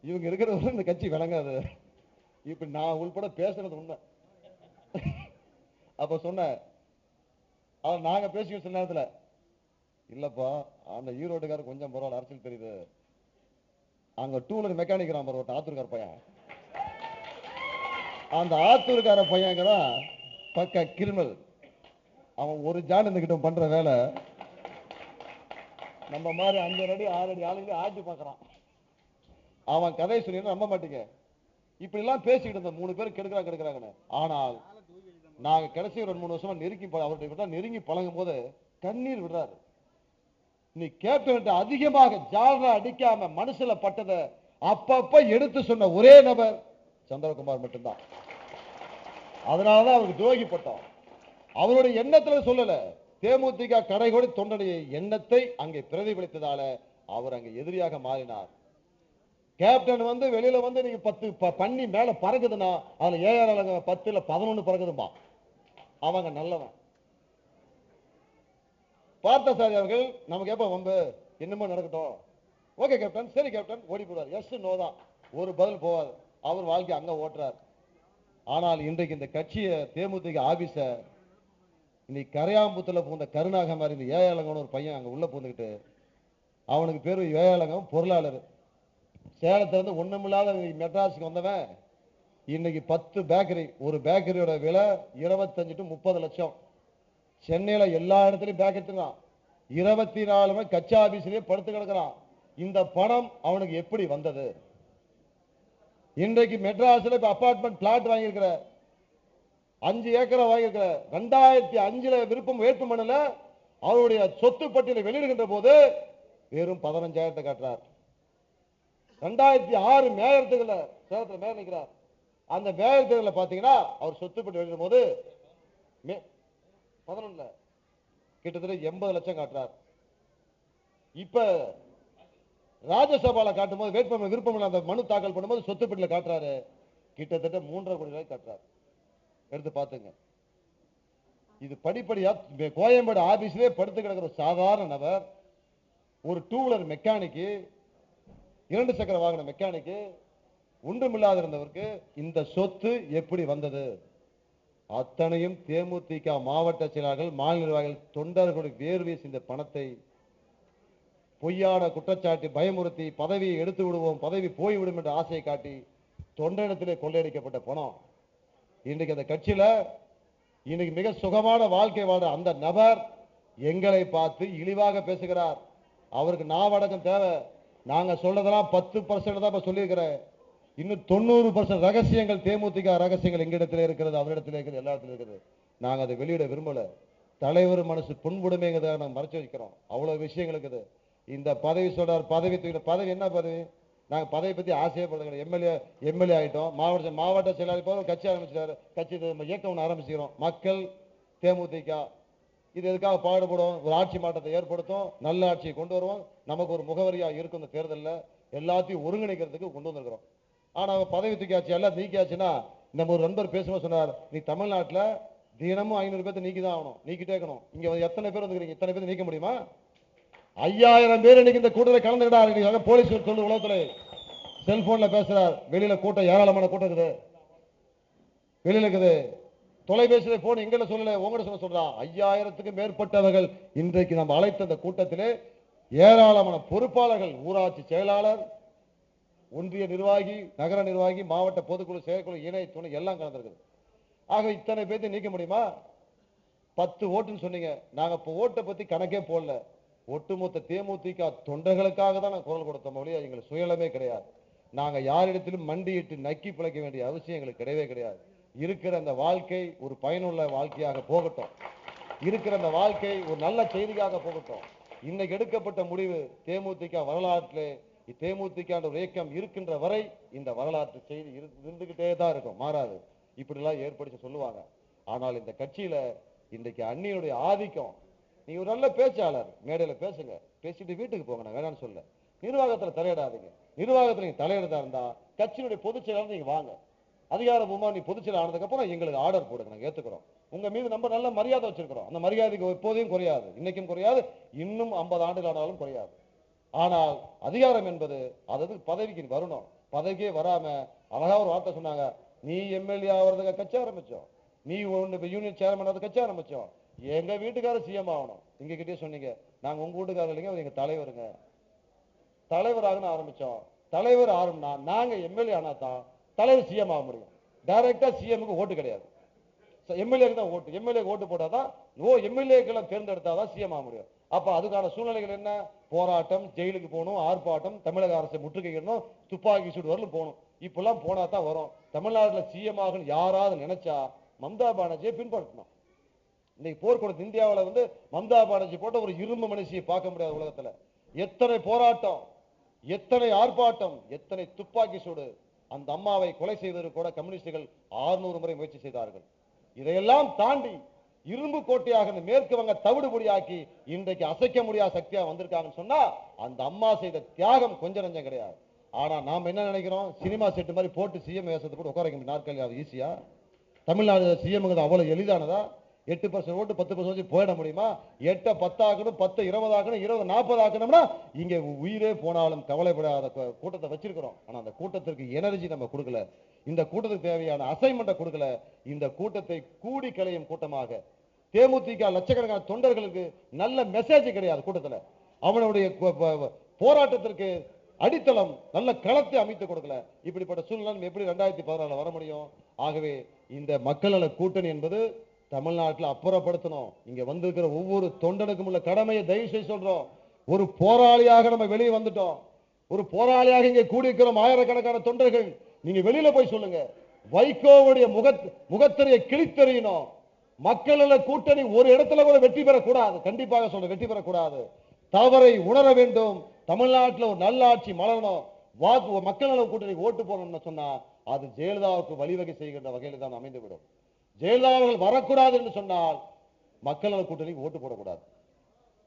இவங்க இருக்கிறது இந்த கட்சி விளங்காது. இப்ப நான் உள்பட பேசுறது உண்மை. அப்ப சொன்ன நாங்க பேசிக்க சில நேரத்துல, இல்லப்பா அந்த ஈரோடுக்காரர் கொஞ்சம் பரவாயில்ல, அரசியல் தெரியுது, அங்க 2 வீலர் மெக்கானிக் ஒரு ஆத்தூர்கார் பையன், அந்த ஆத்தூர்கார பையன்தான் பக்க கிரிமினல். அவன் ஒரு ஜான் கிட்ட பண்ற வேலை நம்ம மாதிரி 5 அடி 6 அடி ஆளுங்க ஆட்டி பார்க்கறான். அவன் கதை சொல்லி நம்ப மாட்டீங்க. இப்படி எல்லாம் பேசிக்கிட்டு இருந்த 3 பேர் கெடுக்கிறாங்கன்னு. ஆனால் நாங்க கடைசி 2-3 வருஷமா அவர்கிட்ட நெருங்கி பழகும் போது கண்ணீர் விடுறாரு. நீ கேப்டன் அதிகமாக ஜாலரா அடிக்காம மனசுல பட்டதை அப்பப்ப எடுத்து சொன்ன ஒரே நபர் சந்திரகுமார் மட்டும்தான். அதனாலதான் அவருக்கு துரோகி பட்டோம். அவருடைய எண்ணத்துல சொல்லல, தேமுதிக கடைகோடி தொண்டனுடைய எண்ணத்தை அங்கே பிரதிபலித்ததால அவர் அங்கே எதிரியாக மாறினார். கேப்டன் வெளியில நீங்க 10 பண்ணி மேல பறக்குதுன்னா அதுல ஏஆர் 10 இல்ல 11 பறக்குதும்பா. அவங்க நல்லவன். பார்த்தசாரி அவர்கள் நமக்கு எப்ப வம்பு என்னமோ நடக்கட்டும், ஓகே கேப்டன், சரி கேப்டன், ஓடி போறார். எஸ் நோ தான், ஒரு பதில் போவார். அவர் வாழ்க்கை அங்க ஓட்டுறார். ஆனால் இன்றைக்கு இந்த கட்சியை தேமுதிக ஆபீஸ இன்னைக்கு கரையாம்புத்துல பூந்த கருணாக மாதிரி இந்த ஏழங்கன்னு ஒரு பையன் அங்க உள்ள பூந்துக்கிட்டு, அவனுக்கு பேரு ஏழங்கம், பொருளாளர். சேலத்துல இருந்து ஒண்ணுமில்லாத மெட்ராஸுக்கு வந்தவன் இன்னைக்கு 10 பேக்கரி, ஒரு பேக்கரியோட விலை 25 to 30 லட்சம். சென்னையில எல்லா இடத்துலயும் பேக்கரி இருக்கான். 24 கச்சா ஆபீஸ்லயே படுத்து கிடக்கிறான். இந்த பணம் அவனுக்கு எப்படி வந்தது? இன்றைக்கு மெட்ராஸ்ல அபார்ட்மெண்ட் பிளாட் வாங்கியிருக்கிற, 5 ஏக்கரை வாங்கியிருக்கிற, 2005 விருப்பம் வேட்புமனுல அவருடைய சொத்து பட்டியலை வெளியிடுகின்ற போது வெறும் 15,000 காட்டுறார். 2006 மேயர் தேர்தலில் சேலத்தில் மேயர் நிற்கிறார். அந்த மேயர் தேர்தலில் பார்த்தீங்கன்னா அவர் சொத்து பட்டியல் வெளியிடும் போது 11 கிட்டத்தட்ட 80 லட்சம் காட்டுறார். இப்ப ராஜ்யசபால காட்டும் போது வேட்புமனு விருப்பம் அந்த மனு தாக்கல் பண்ணும்போது சொத்து பட்டியல காட்டுறாரு, கிட்டத்தட்ட 3.5 கோடி ரூபாய் காட்டுறார். எடுத்து பாத்துங்க. இது படிப்படியா கோயம்பேடு ஆபீஸ்லயே படுத்து கிடக்கிற சாதாரண நபர், ஒரு 2 வீலர் மெக்கானிக்கு, 2 சக்கர வாகன மெக்கானிக்கு, ஒன்றுமில்லாத இருந்தவருக்கு இந்த சொத்து எப்படி வந்தது? அத்தனையும் தேமுதிக மாவட்ட செயலாளர்கள், மாநில நிர்வாகிகள், தொண்டர்களுடைய வேர்வை இந்த பணத்தை பொய்யான குற்றச்சாட்டு பயமுறுத்தி பதவியை எடுத்து விடுவோம், பதவி போய்விடும் என்ற ஆசையை காட்டி தொண்டனிடத்திலே கொள்ளையடிக்கப்பட்ட பணம் இன்றைக்கு அந்த கட்சியில இன்னைக்கு மிக சுகமான வாழ்க்கை வாழ அந்த நபர் எங்களை பார்த்து இழிவாக பேசுகிறார். அவருக்கு நாவடக்கம் தேவை. நாங்க சொல்றதெல்லாம் 10% தான் சொல்லியிருக்கிறேன். இன்னும் 90% ரகசியங்கள், தேமுதிக ரகசியங்கள் எங்களிடத்தில் இருக்கிறது, அவரிடத்தில் இருக்கிறது, எல்லா இடத்துல இருக்குது. நாங்க அதை வெளியிட விரும்பல. தலைவர் மனசு புண்புடுமைங்கிறத நாங்க மறைச்சு வைக்கிறோம். அவ்வளவு விஷயங்கள் இருக்குது. இந்த பதவி சொல்றார், பதவி பதவி என்ன பதவி? நாங்க பதவி பத்தி ஆசையே படுறோம். எம்எல்ஏ ஆயிட்டோம். மாவட்ட செயலாளர் கட்சி ஆரம்பிச்சிட்டாரு. கட்சி இயக்கம் ஒன்று ஆரம்பிச்சுக்கிறோம். மக்கள் தேமுதிக இது எதுக்காக பாடுபடும்? ஒரு ஆட்சி மாற்றத்தை ஏற்படுத்தும், நல்ல ஆட்சியை கொண்டு வருவோம். நமக்கு ஒரு முகவரியா இருக்கும். இந்த தேர்தலில் எல்லாத்தையும் ஒருங்கிணைக்கிறதுக்கு கொண்டு வந்திருக்கிறோம். ஆனா பதவி தூக்கியாச்சு, எல்லாம் நீக்கியாச்சுன்னா, நம்ம ஒரு நண்பர் பேசும்போது சொன்னார், நீ தமிழ்நாட்டில் தினமும் 500 பேர்த்த நீக்கிதான் ஆகணும், நீக்கிட்டே இருக்கணும். இங்க எத்தனை பேர் வந்துக்கிறீங்க? இத்தனை பேர் நீக்க முடியுமா? 5000 பேர் இன்னைக்கு இந்த கூட்டத்தில் கலந்துக்கிட்டாங்க. போலீஸ் சொல்லு, உலகத்துல செல்போன்ல பேசுறார். வெளியில கூட்டம், ஏராளமான கூட்டம் இருக்குது, வெளியில இருக்குது. தொலைபேசியில போன் எங்கட சொல்லல, உங்கள்கிட்ட சொல்றான். 5000க்கு மேற்பட்டவர்கள் இன்றைக்கு நம்ம அழைத்த அந்த கூட்டத்திலே ஏராளமான பொறுப்பாளர்கள், ஊராட்சி செயலாளர், ஒன்றிய நிர்வாகி, நகர நிர்வாகி, மாவட்ட பொதுக்குழு, செயற்குழு, இணை துணை எல்லாம் கலந்துருக்குது. ஆக இத்தனை பேர்த்து நீக்க முடியுமா? 10 ஓட்டுன்னு சொன்னீங்க. நாங்க இப்போ ஓட்டை பத்தி கணக்கே போடல. ஒட்டுமொத்த தேமுதிக தொண்டர்களுக்காக தான் நான் குரல் கொடுத்தோம். மொழியா எங்களுக்கு சுயலமே கிடையாது. நாங்க யாரிடத்திலும் மண்டியிட்டு நக்கி பிழைக்க வேண்டிய அவசியம் எங்களுக்கு கிடையவே கிடையாது. இருக்கிற அந்த வாழ்க்கை ஒரு பயனுள்ள வாழ்க்கையாக போகட்டும். இருக்கிற அந்த வாழ்க்கை ஒரு நல்ல செய்தியாக போகட்டும். இன்னைக்கு எடுக்கப்பட்ட முடிவு தேமுதிக வரலாற்றிலே, தேமுதிக ஒரு இயக்கம் இருக்கின்ற வரை இந்த வரலாற்று செய்தி இருந்துகிட்டே தான் இருக்கும், மாறாது. இப்படி எல்லாம் ஏற்படுத்தி சொல்லுவாங்க. ஆனால் இந்த கட்சியில இன்றைக்கு அந்நியனுடைய ஆதிக்கம். நீங்க ஒரு நல்ல பேச்சாளர், மேடையில பேசுங்க, பேசிட்டு வீட்டுக்கு போங்க, நான் வேணான்னு சொல்ல. நிர்வாகத்துல தலையிடாதீங்க. நிர்வாகத்துல நீங்க தலையிடதா இருந்தா கட்சியினுடைய பொதுச் செயலாளர் நீங்க வாங்க, அதிகாரபூர்வமா நீ பொதுச் செயலாளர் ஆனதுக்கு அப்புறம் எங்களுக்கு ஆர்டர் போடுங்க, நாங்க ஏத்துக்கிறோம். உங்க மீது நம்ம நல்ல மரியாதை வச்சிருக்கிறோம். அந்த மரியாதைக்கு எப்போதையும் குறையாது, இன்னைக்கும் குறையாது, இன்னும் 50 ஆண்டுகள் ஆனாலும் குறையாது. ஆனால் அதிகாரம் என்பது அதாவது பதவிக்கு வரணும். பதவிக்கே வராம அழகா ஒரு வார்த்தை சொன்னாங்க, நீ எம்எல்ஏ ஆகிறதுக்கு கட்சி ஆரம்பிச்சோம், நீ யூனியன் சேர்மன் ஆகிறது கட்சி ஆரம்பிச்சோம், எங்க வீட்டுக்காரர் சிஎம் ஆகணும். இங்க கிட்டே சொன்னீங்க, நாங்க உங்க வீட்டுக்காரர் இல்லைங்க, எங்க தலைவருங்க, தலைவராக ஆரம்பிச்சோம். தலைவர் ஆரம்பினா நாங்க எம்எல்ஏ ஆனா தான் தலைவர் சிஎம் ஆக முடியும். டைரக்டா சிஎம்க்கு ஓட்டு கிடையாது, எம்எல்ஏக்கு தான் ஓட்டு. எம்எல்ஏக்கு ஓட்டு போட்டாதான் எம்எல்ஏக்களை தேர்ந்தெடுத்தாதான் சிஎம் ஆக முடியும். அப்ப அதுக்கான சூழ்நிலைகள் என்ன? போராட்டம், ஜெயிலுக்கு போகணும், ஆர்ப்பாட்டம், தமிழக அரசை முற்றுகையிடணும், துப்பாக்கி சூடு வரலும் போகணும். இப்பெல்லாம் போனா தான் வரும். தமிழ்நாட்டில் சிஎம் ஆகணும் யாராவது நினைச்சா மம்தா பானர்ஜியை பின்பற்றணும். இன்னைக்கு போர்க்குணத்து இந்தியாவில் மம்தா பானர்ஜி போட்ட ஒரு இரும்பு மனுஷியை பார்க்க முடியாது உலகத்துல. எத்தனை போராட்டம், எத்தனை ஆர்ப்பாட்டம், எத்தனை துப்பாக்கி சூடு. அந்த அம்மாவை கொலை செய்வதற்கு கூட கம்யூனிஸ்டுகள் 600 முறை முயற்சி செய்தார்கள். இதையெல்லாம் தாண்டி இரும்பு கோட்டையாக இந்த மேற்கு வங்க தவிடுபொடியாக்கி இன்றைக்கு அசைக்க முடியாத சக்தியா வந்திருக்காங்கன்னு சொன்னா அந்த அம்மா செய்த தியாகம் கொஞ்சம் நஞ்சம் கிடையாது. ஆனா நாம என்ன நினைக்கிறோம்? சினிமா செட்டு மாதிரி போட்டு சிஎம் வேஷத்தை போட்டு உட்கார வைக்க நாட்கள் அது ஈஸியா? தமிழ்நாடு சிஎம் அவ்வளவு எளிதானதா? 8% ஓட்டு 10% போயிட முடியுமா? 8 10 ஆக்கணும், 10 20 ஆக்கணும், 20 40 ஆக்கணும்னா இங்க உயிரே போனாலும் கவலைப்படாத கூட்டத்தை வச்சிருக்கிறோம். ஆனா அந்த கூட்டத்திற்கு எனர்ஜி நம்ம கொடுக்கல. இந்த கூட்டத்துக்கு தேவையான அசைன்மெண்ட்டை கொடுக்கல. இந்த கூட்டத்தை கூடி கலையும் கூட்டமாக தேமுதிக லட்சக்கணக்கான தொண்டர்களுக்கு நல்ல மெசேஜ் கிடையாது. கூட்டத்தில் அவனுடைய போராட்டத்திற்கு அடித்தளம் நல்ல களத்தை அமைத்து கொடுக்கல. இப்படிப்பட்ட சூழ்நிலை எப்படி 2016 வர முடியும்? ஆகவே இந்த மக்கள் நல கூட்டணி என்பது தமிழ்நாட்டில் அப்புறப்படுத்தணும். இங்க வந்திருக்கிற ஒவ்வொரு தொண்டனுக்கும் உள்ள கடமையை தயவு செய்து சொல்றோம். ஒரு போராளியாக நம்ம வெளியே வந்துட்டோம். ஒரு போராளியாக இங்கே கூடியிருக்கிறோம். ஆயிரக்கணக்கான தொண்டர்கள் நீங்க வெளியில போய் சொல்லுங்க. வைகோவுடைய முகத்திரையை கிழித்தெறியணும். மக்கள் நல கூட்டணி ஒரு இடத்துல கூட வெற்றி பெறக்கூடாது. கண்டிப்பாக சொல்ற வெற்றி பெறக்கூடாது. தவறை உணர வேண்டும். தமிழ்நாட்டில் ஒரு நல்ல ஆட்சி மலரணும். மக்கள் நல கூட்டணி ஓட்டு போடணும்னு சொன்னா அது ஜெயலலிதாவுக்கு வழிவகை செய்கின்ற வகையில் தான் அமைந்துவிடும். ஜெயலலிதா அவர்கள் வரக்கூடாது என்று சொன்னால் மக்கள் நல கூட்டணிக்கு ஓட்டு போடக்கூடாது.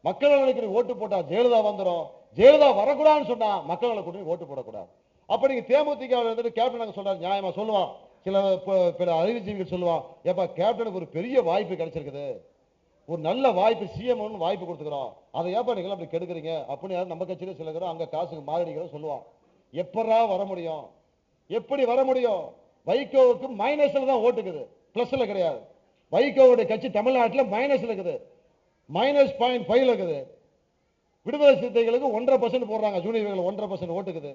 மக்கள் நல கூட்டணி ஓட்டு போட்டா ஜெயலலிதா வந்துடும். ஜெயலலிதா வரக்கூடாதுன்னு சொன்னா மக்கள் நல கூட்டணி ஓட்டு போடக்கூடாது. அப்ப நீங்க தேமுதிக கேப்டன் சொல்றாரு, நியாயமா சொல்லுவான். சில அறிவுஜீவிகள் சொல்லுவான், ஏப்பா கேப்டனுக்கு ஒரு பெரிய வாய்ப்பு கிடைச்சிருக்குது, ஒரு நல்ல வாய்ப்பு, சிஎம் வாய்ப்பு கொடுத்துக்கிறோம், அதை ஏப்பா நீங்க அப்படி கெடுக்குறீங்க அப்படின்னு யாரும் நம்ம கட்சியில சொல்லுகிறோம். அங்க காசுக்கு மாரடிக்கிறோம் சொல்லுவான். எப்படா வர முடியும்? எப்படி வர முடியும்? வைகோவுக்கு மைனஸ்ல தான் ஓட்டுக்குது, பிளஸ்ல கிடையாது. வைகோவுடைய கட்சி தமிழ்நாட்டில் மைனஸ்ல இருக்குது, -0.5 இருக்குது. விடுதலை சிறுத்தைகளுக்கு 1.5% போடுறாங்க, ஜூனியர்கள் 1.5% ஓட்டுக்குது.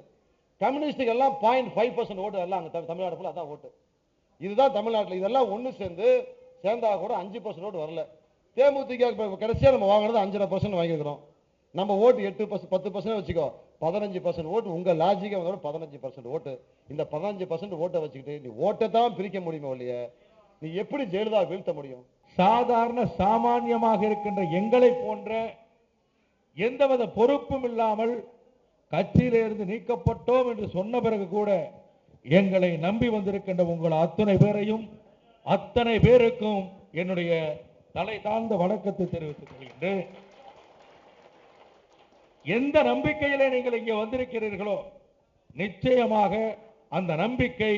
கம்யூனிஸ்டுக்கு எல்லாம் 0.5% ஓட்டு எல்லாம் அங்க தமிழ்நாடு ஃபுல்லா அதான் ஓட்டு. இதுதான் தமிழ்நாட்டில். இதெல்லாம் ஒன்று சேர்ந்தா கூட 5% ஓட்டு வரல. தேமுதிக கடைசியா நம்ம வாங்கினது 5.5% வாங்கியிருக்கிறோம். நம்ம ஓட்டு 8% வச்சுக்கோ, 15% ஓட்டு. உங்க லாஜிக்கா 15% ஓட்டு. இந்த 15% ஓட்டை வச்சுக்கிட்டு நீ ஓட்டை தான் பிரிக்க முடியுமோ இல்லையா? நீ எப்படி ஜெயலலிதா வீழ்த்த முடியும்? சாதாரண சாமானியமாக இருக்கின்ற எங்களை போன்ற எந்தவித பொறுப்பும் இல்லாமல் கட்சியிலிருந்து நீக்கப்பட்டோம் என்று சொன்ன பிறகு கூட எங்களை நம்பி வந்திருக்கின்ற உங்கள் அத்தனை பேரையும் அத்தனை பேருக்கும் என்னுடைய தலை தாழ்ந்த வணக்கத்தை தெரிவித்துக் கொள்கின்றேன். எந்த நம்பிக்கையிலே நீங்கள் இங்கே வந்திருக்கிறீர்களோ நிச்சயமாக அந்த நம்பிக்கை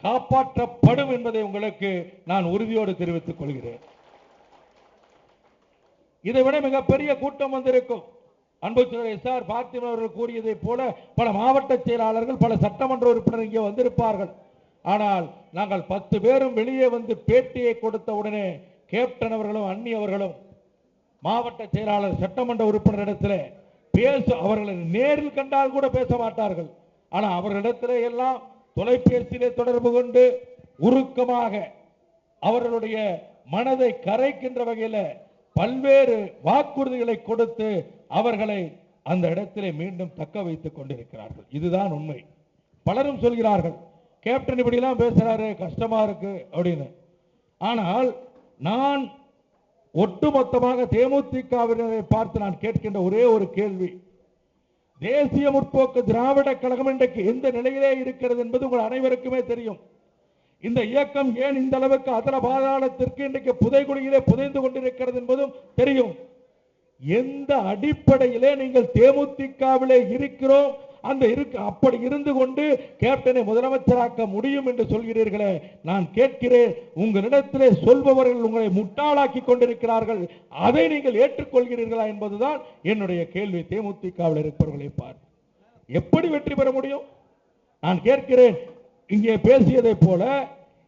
காப்பாற்றப்படும் என்பதை உங்களுக்கு நான் உறுதியோடு தெரிவித்துக் கொள்கிறேன். இதைவிட மிகப்பெரிய கூட்டம் வந்திருக்கும். அன்பு எஸ்.ஆர். பார்த்திபன் அவர்கள் கூறியதை போல பல மாவட்ட செயலாளர்கள், பல சட்டமன்ற உறுப்பினர் இங்கே வந்திருப்பார்கள். ஆனால் நாங்கள் 10 பேரும் வெளியே வந்து பேட்டியை கொடுத்த உடனே கேப்டன் அவர்களும் அண்ணி அவர்களும் மாவட்ட செயலாளர் சட்டமன்ற உறுப்பினரிடத்தில் அவர்களை நேரில் கண்டால் கூட பேச மாட்டார்கள். ஆனால் அவர்களிடத்திலே எல்லாம் தொலைபேசியிலே தொடர்பு கொண்டு உருக்கமாக அவர்களுடைய மனதை கரைக்கின்ற வகையில் பல்வேறு வாக்குறுதிகளை கொடுத்து அவர்களை அந்த இடத்திலே மீண்டும் தக்க வைத்துக் கொண்டிருக்கிறார்கள். இதுதான் உண்மை. பலரும் சொல்கிறார்கள், கேப்டன் இப்படி எல்லாம் பேசுறாரு, கஷ்டமா இருக்கு அப்படின்னு. ஆனால் நான் ஒட்டுமொத்தமாக தேமுதிகவினரை பார்த்து நான் கேட்கின்ற ஒரே ஒரு கேள்வி, தேசிய முற்போக்கு திராவிட கழகம் இன்றைக்கு எந்த நிலையிலே இருக்கிறது என்பது உங்கள் அனைவருக்குமே தெரியும். இந்த இயக்கம் ஏன் இந்த அளவுக்கு அதர பாதாளத்திற்கு இன்றைக்கு புதைகுழியிலே புதைந்து கொண்டிருக்கிறது என்பதும் தெரியும். எந்த அடிப்படையிலே நீங்கள் தேமுதிகவிலே இருக்கிறோம் அப்படி இருந்து கொண்டு கேப்டனை முதலமைச்சராக்க முடியும் என்று சொல்கிறீர்களே, நான் கேட்கிறேன், உங்களிடத்திலே சொல்பவர்கள் உங்களை முட்டாளாக்கி கொண்டிருக்கிறார்கள், அதை நீங்கள் ஏற்றுக்கொள்கிறீர்களா என்பதுதான் என்னுடைய கேள்வி. தேமுதிகவில் இருப்பவர்களை பார்த்து எப்படி வெற்றி பெற முடியும்? நான் கேட்கிறேன், இங்கே பேசியதை போல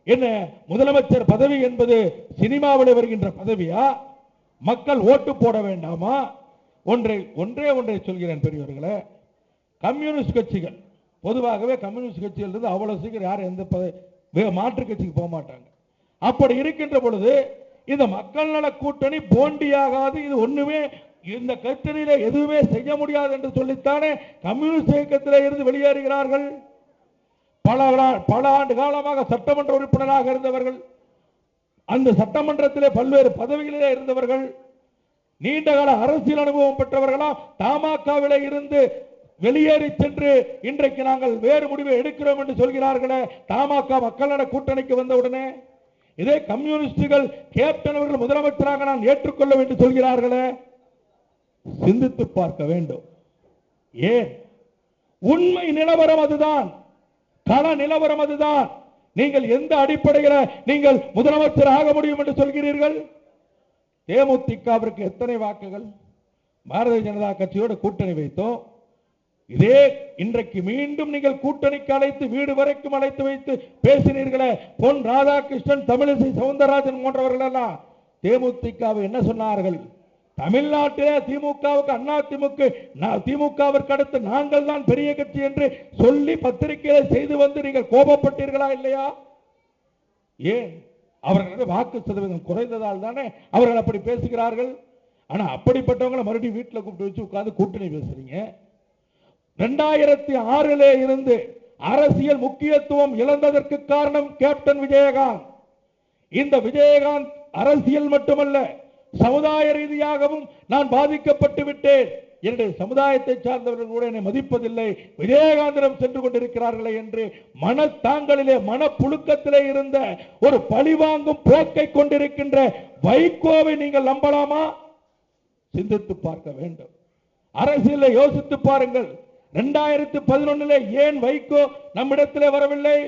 என்ன முதலமைச்சர் பதவி என்பது சினிமாவில் வருகின்ற பதவியா? மக்கள் ஓட்டு போட வேண்டாமா? ஒன்றே ஒன்றை சொல்கிறேன் பெரியவர்களே, கம்யூனிஸ்ட் கட்சிகள் பொதுவாகவே கம்யூனிஸ்ட் கட்சிகள் இருந்து அவ்வளவு சீக்கிரம் யாரும் எந்த மாற்று கட்சிக்கு போக மாட்டாங்க. அப்படி இருக்கின்ற பொழுது இந்த மக்கள் நல கூட்டணி போண்டியாகாது, இது ஒண்ணுமே இந்த கட்சியில எதுவுமே செய்ய முடியாது என்று சொல்லித்தானே கம்யூனிஸ்ட் இயக்கத்தில் இருந்து வெளியேறுகிறார்கள். பல ஆண்டு காலமாக சட்டமன்ற உறுப்பினராக இருந்தவர்கள், அந்த சட்டமன்றத்திலே பல்வேறு பதவிகளிலே இருந்தவர்கள், நீண்டகால அரசியல் அனுபவம் பெற்றவர்களாம் தமாகவிலே இருந்து வெளியேறி சென்று இன்றைக்கு நாங்கள் வேறு முடிவை எடுக்கிறோம் என்று சொல்கிறார்களே. தமாக மக்கள் நல கூட்டணிக்கு வந்தவுடனே இதே கம்யூனிஸ்டுகள் கேப்டன் அவர்கள் முதலமைச்சராக நான் ஏற்றுக்கொள்ள வேண்டும் சொல்கிறார்களே. சிந்தித்து பார்க்க வேண்டும். ஏன்? உண்மை நிலவரம் அதுதான், கள நிலவரம் அதுதான். நீங்கள் எந்த அடிப்படையில் நீங்கள் முதலமைச்சர் ஆக முடியும் என்று சொல்கிறீர்கள்? தேமுதிகவிற்கு எத்தனை வாக்குகள்? பாரதிய ஜனதா கட்சியோடு கூட்டணி வைத்தோம். இதே இன்றைக்கு மீண்டும் நீங்கள் கூட்டணிக்கு அழைத்து வீடு வரைக்கும் அழைத்து வைத்து பேசினீர்களே. பொன் ராதாகிருஷ்ணன், தமிழிசை சவுந்தரராஜன் போன்றவர்கள் எல்லாம் தேமுதிகவை என்ன சொன்னார்கள்? தமிழ்நாட்டிலே திமுகவுக்கு திமுகவிற்கு அடுத்து நாங்கள் தான் பெரிய கட்சி என்று சொல்லி பத்திரிகைகளை செய்து வந்து நீங்கள் கோபப்பட்டீர்களா இல்லையா? ஏன்? அவர்கள் வாக்கு சதவீதம் குறைந்ததால் தானே அவர்கள் அப்படி பேசுகிறார்கள். ஆனா அப்படிப்பட்டவங்களை மறுபடியும் வீட்டில் கூப்பிட்டு வச்சு உட்கார்ந்து கூட்டணி பேசுறீங்க. 2006 இருந்து அரசியல் முக்கியத்துவம் இழந்ததற்கு காரணம் கேப்டன் விஜயகாந்த். இந்த விஜயகாந்த் அரசியல் மட்டுமல்ல, சமுதாய ரீதியாகவும் நான் பாதிக்கப்பட்டு விட்டேன், என்னுடைய சமுதாயத்தை சார்ந்தவர்கள் கூட என்னை மதிப்பதில்லை, விஜயகாந்திடம் சென்று கொண்டிருக்கிறார்களே என்று மனத்தாங்களிலே மனப்புழுக்கத்திலே இருந்த ஒரு பழிவாங்கும் போக்கை கொண்டிருக்கின்ற வைகோவை நீங்கள் நம்பலாமா? சிந்தித்து பார்க்க வேண்டும். அரசியலை யோசித்து பாருங்கள். 2011 ஏன் வைகோ நம்மிடத்திலே வரவில்லை?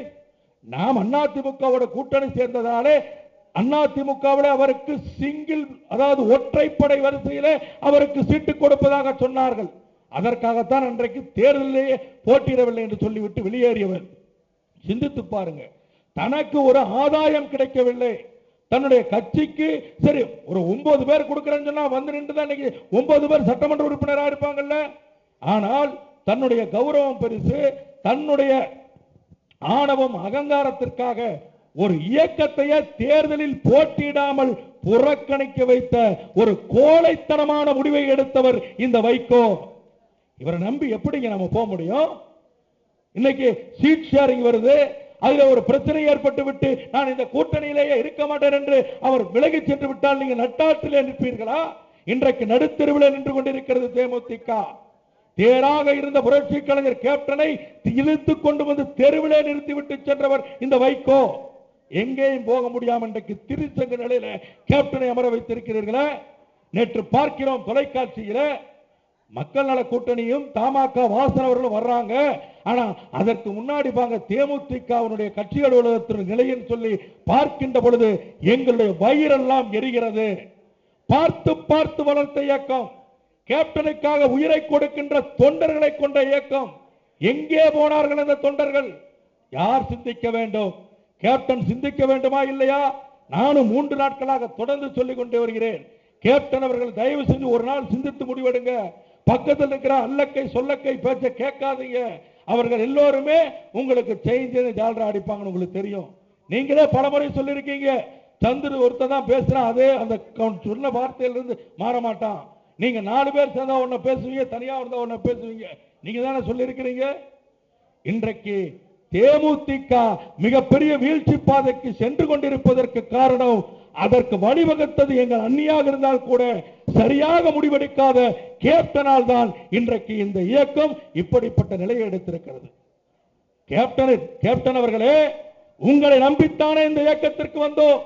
நாம் அதிமுகவோட கூட்டணி சேர்ந்ததாலே அதிமுகவிலே அவருக்கு சிங்கிள், அதாவது ஒற்றைப்படை வரிசையிலே அவருக்கு சீட்டு கொடுப்பதாக சொன்னார்கள். அதற்காகத்தான் அன்றைக்கு தேர்தலிலேயே போட்டியிடவில்லை என்று சொல்லிவிட்டு வெளியேறியவர். சிந்தித்து பாருங்க. தனக்கு ஒரு ஆதாயம் கிடைக்கவில்லை, தன்னுடைய கட்சிக்கு சரி ஒரு 9 பேர் கொடுக்கிறேன்னு சொன்னா வந்து நின்று தான் 9 பேர் சட்டமன்ற உறுப்பினராக இருப்பாங்கல்ல. ஆனால் தன்னுடைய கௌரவம் பெருசு, தன்னுடைய ஆணவம் அகங்காரத்திற்காக ஒரு இயக்கத்தையே தேர்தலில் போட்டியிடாமல் புறக்கணிக்க வைத்த ஒரு கோழைத்தனமான முடிவை எடுத்தவர் இந்த வைகோ. இவரை நம்பி எப்படிங்க நம்ம போக முடியும்? இன்னைக்கு சீட் ஷேரிங் வருது, அதுல ஒரு பிரச்சனை ஏற்பட்டு விட்டு நான் இந்த கூட்டணியிலேயே இருக்க மாட்டேன் என்று அவர் விலகி சென்று விட்டால் நீங்க நட்டாற்றிலே நிற்பீர்களா? இன்றைக்கு நடுத்தெருவில் நின்று கொண்டிருக்கிறது தேமுதிக. தேராக இருந்த புரட்சி கலைஞர் கேப்டனை இழுத்துக் கொண்டு வந்து தெருவிலே நிறுத்திவிட்டு சென்றவர் இந்த வைகோ. எங்கேயும் போக முடியாமல் இன்றைக்கு திருச்சங்க நிலையில கேப்டனை அமர வைத்திருக்கிறீர்களே. நேற்று பார்க்கிறோம் தொலைக்காட்சியில மக்கள் நல கூட்டணியும் தமாக வாசனவர்களும் வர்றாங்க. ஆனா அதற்கு முன்னாடி பாங்க தேமுதிகவினுடைய கட்சி அலுவலகத்தின் நிலைன்னு சொல்லி பார்க்கின்ற பொழுது எங்களுடைய வயிறெல்லாம் எரிகிறது. பார்த்து பார்த்து வளர்த்த இயக்கம், கேப்டனுக்காக உயிரை கொடுக்கின்ற தொண்டர்களை கொண்ட இயக்கம். எங்கே போனார்கள் அந்த தொண்டர்கள்? யார் சிந்திக்க வேண்டும்? கேப்டன் சிந்திக்க வேண்டுமா இல்லையா? நானும் 3 நாட்களாக தொடர்ந்து சொல்லிக் கொண்டே வருகிறேன். கேப்டன் அவர்கள் தயவு செஞ்சு ஒரு நாள் சிந்தித்து முடிவெடுங்க. பக்கத்தில் இருக்கிற அல்லக்கை சொல்லக்கை பேச்ச கேட்காதீங்க. அவர்கள் எல்லோருமே உங்களுக்கு செஞ்சு ஜால்ரா அடிப்பாங்கன்னு உங்களுக்கு தெரியும். நீங்களே பலமுறை சொல்லியிருக்கீங்க, சந்திர ஒருத்தர் தான் பேசுறான், அதே அந்த சொன்ன வார்த்தையிலிருந்து மாற மாட்டான். நீங்க 4 பேர் சேர்ந்தா ஒன்ன பேசுவீங்க, தனியா இருந்தா ஒன்ன பேசுவீங்க. நீங்க தானே சொல்லியிருக்கிறீங்க. இன்றைக்கு தேமுதிக மிகப்பெரிய வீழ்ச்சி பாதைக்கு சென்று கொண்டிருப்பதற்கு காரணம், அதற்கு வழிவகுத்தது எங்கள் அந்நியாக இருந்தால் கூட சரியாக முடிவெடுக்காத கேப்டனால் தான் இன்றைக்கு இந்த இயக்கம் இப்படிப்பட்ட நிலையை எடுத்திருக்கிறது. கேப்டன் அவர்களே, உங்களை நம்பித்தானே இந்த இயக்கத்திற்கு வந்தோம்,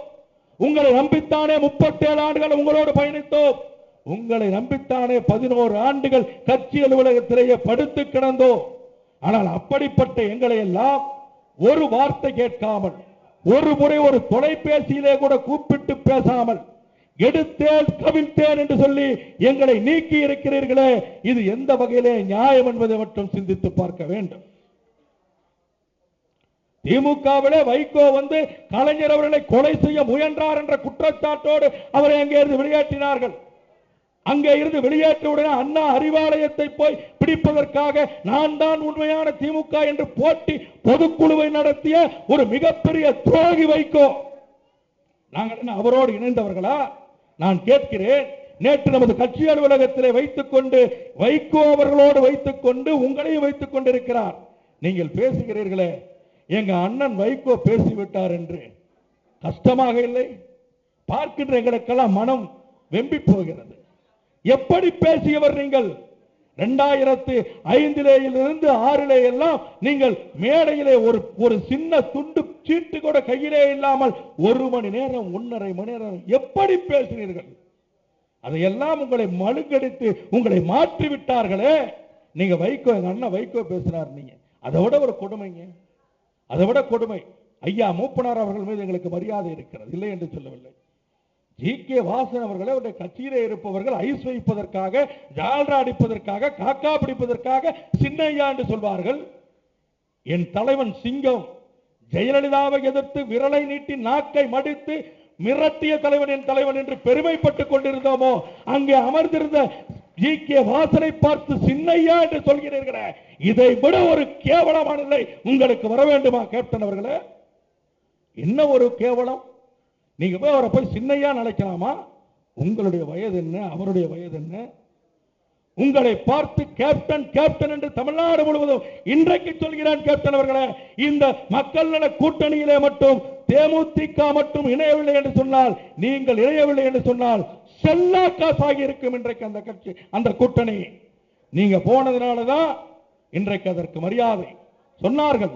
உங்களை நம்பித்தானே 37 ஆண்டுகள் உங்களோடு பயணித்தோம், உங்களை நம்பித்தானே 11 ஆண்டுகள் கட்சி அலுவலகத்திலேயே படுத்து கிடந்தோம். ஆனால் அப்படிப்பட்ட எங்களை எல்லாம் ஒரு வார்த்தை கேட்காமல், ஒரு முறை ஒரு தொலைபேசியிலே கூட கூப்பிட்டு பேசாமல், எடுத்தேன் கவிழ்த்தேன் என்று சொல்லி எங்களை நீக்கி இருக்கிறீர்களே, இது எந்த வகையிலே நியாயம் என்பதை மட்டும் சிந்தித்து பார்க்க வேண்டும். திமுகவிலே வைகோ வந்து கலைஞர் அவர்களை கொலை செய்ய முயன்றார் என்ற குற்றச்சாட்டோடு அவரை அங்கே இருந்து வெளியேற்றினார்கள். அங்கே இருந்து வெளியேற்றவுடனே அண்ணா அறிவாலயத்தை போய் பிடிப்பதற்காக நான் தான் உண்மையான திமுக என்று போட்டி பொதுக்குழுவை நடத்திய ஒரு மிகப்பெரிய துரோகி வைகோ. நாங்கள் என்ன அவரோடு இணைந்தவர்களா? நான் கேட்கிறேன். நேற்று நமது கட்சி அலுவலகத்திலே வைத்துக் கொண்டு வைகோ அவர்களோடு வைத்துக் கொண்டு உங்களையும் வைத்துக் கொண்டிருக்கிறார். நீங்கள் பேசுகிறீர்களே, எங்க அண்ணன் வைகோ பேசிவிட்டார் என்று கஷ்டமாக இல்லை? பார்க்கின்ற எங்களுக்கெல்லாம் மனம் வெம்பி போகிறது. எப்படி பேசியவர் நீங்கள்? 2005 இருந்து 6 எல்லாம் நீங்கள் மேடையிலே ஒரு சின்ன துண்டு சீட்டு கூட கையிலே இல்லாமல் 1 மணி நேரம் 1.5 மணி நேரம் எப்படி பேசினீர்கள்? அதையெல்லாம் உங்களை மழுங்கடித்து உங்களை மாற்றி விட்டார்களே. நீங்க வைகோ, எங்க அண்ணன் வைகோ பேசினார், நீங்க அதை விட ஒரு கொடுமைங்க, அதை விட கொடுமை. ஐயா மூப்பனார் அவர்கள் மீது எங்களுக்கு மரியாதை இருக்கிறது, இல்லை என்று சொல்லவில்லை. ஜி.கே. வாசன் அவர்களே அவருடைய கட்சியிலே இருப்பவர்கள் ஐஸ் வைப்பதற்காக, ஜால்ரா அடிப்பதற்காக, காக்கா பிடிப்பதற்காக சின்னையா என்று சொல்வார்கள். என் தலைவன் சிங்கம் ஜெயலலிதாவை எதிர்த்து விரலை நீட்டி நாக்கை மடித்து மிரட்டிய தலைவன் என் தலைவன் என்று பெருமைப்பட்டுக் கொண்டிருந்தோமோ, அங்கே அமர்ந்திருந்த ஜி.கே. வாசனை பார்த்து சின்னையா என்று சொல்கிறீர்களே, இதை விட ஒரு கேவலமான நிலை உங்களுக்கு வர வேண்டுமா கேப்டன் அவர்களே? என்ன ஒரு கேவலம்! நீங்க போய் அவரை போய் சின்னையா நினைக்கலாமா? உங்களுடைய வயது என்ன, அவருடைய வயது என்ன? உங்களை பார்த்து கேப்டன் கேப்டன் என்று தமிழ்நாடு முழுவதும் இன்றைக்கு சொல்கிறான். கேப்டன் அவர்களே, இந்த மக்கள் நல கூட்டணியிலே மட்டும் தேமுதிக மட்டும் இணையவில்லை என்று சொன்னால், நீங்கள் இணையவில்லை என்று சொன்னால் செல்லா காசாகி இருக்கும் இன்றைக்கு அந்த கட்சி, அந்த கூட்டணி. நீங்க போனதுனாலதான் இன்றைக்கு அதற்கு மரியாதை. சொன்னார்கள்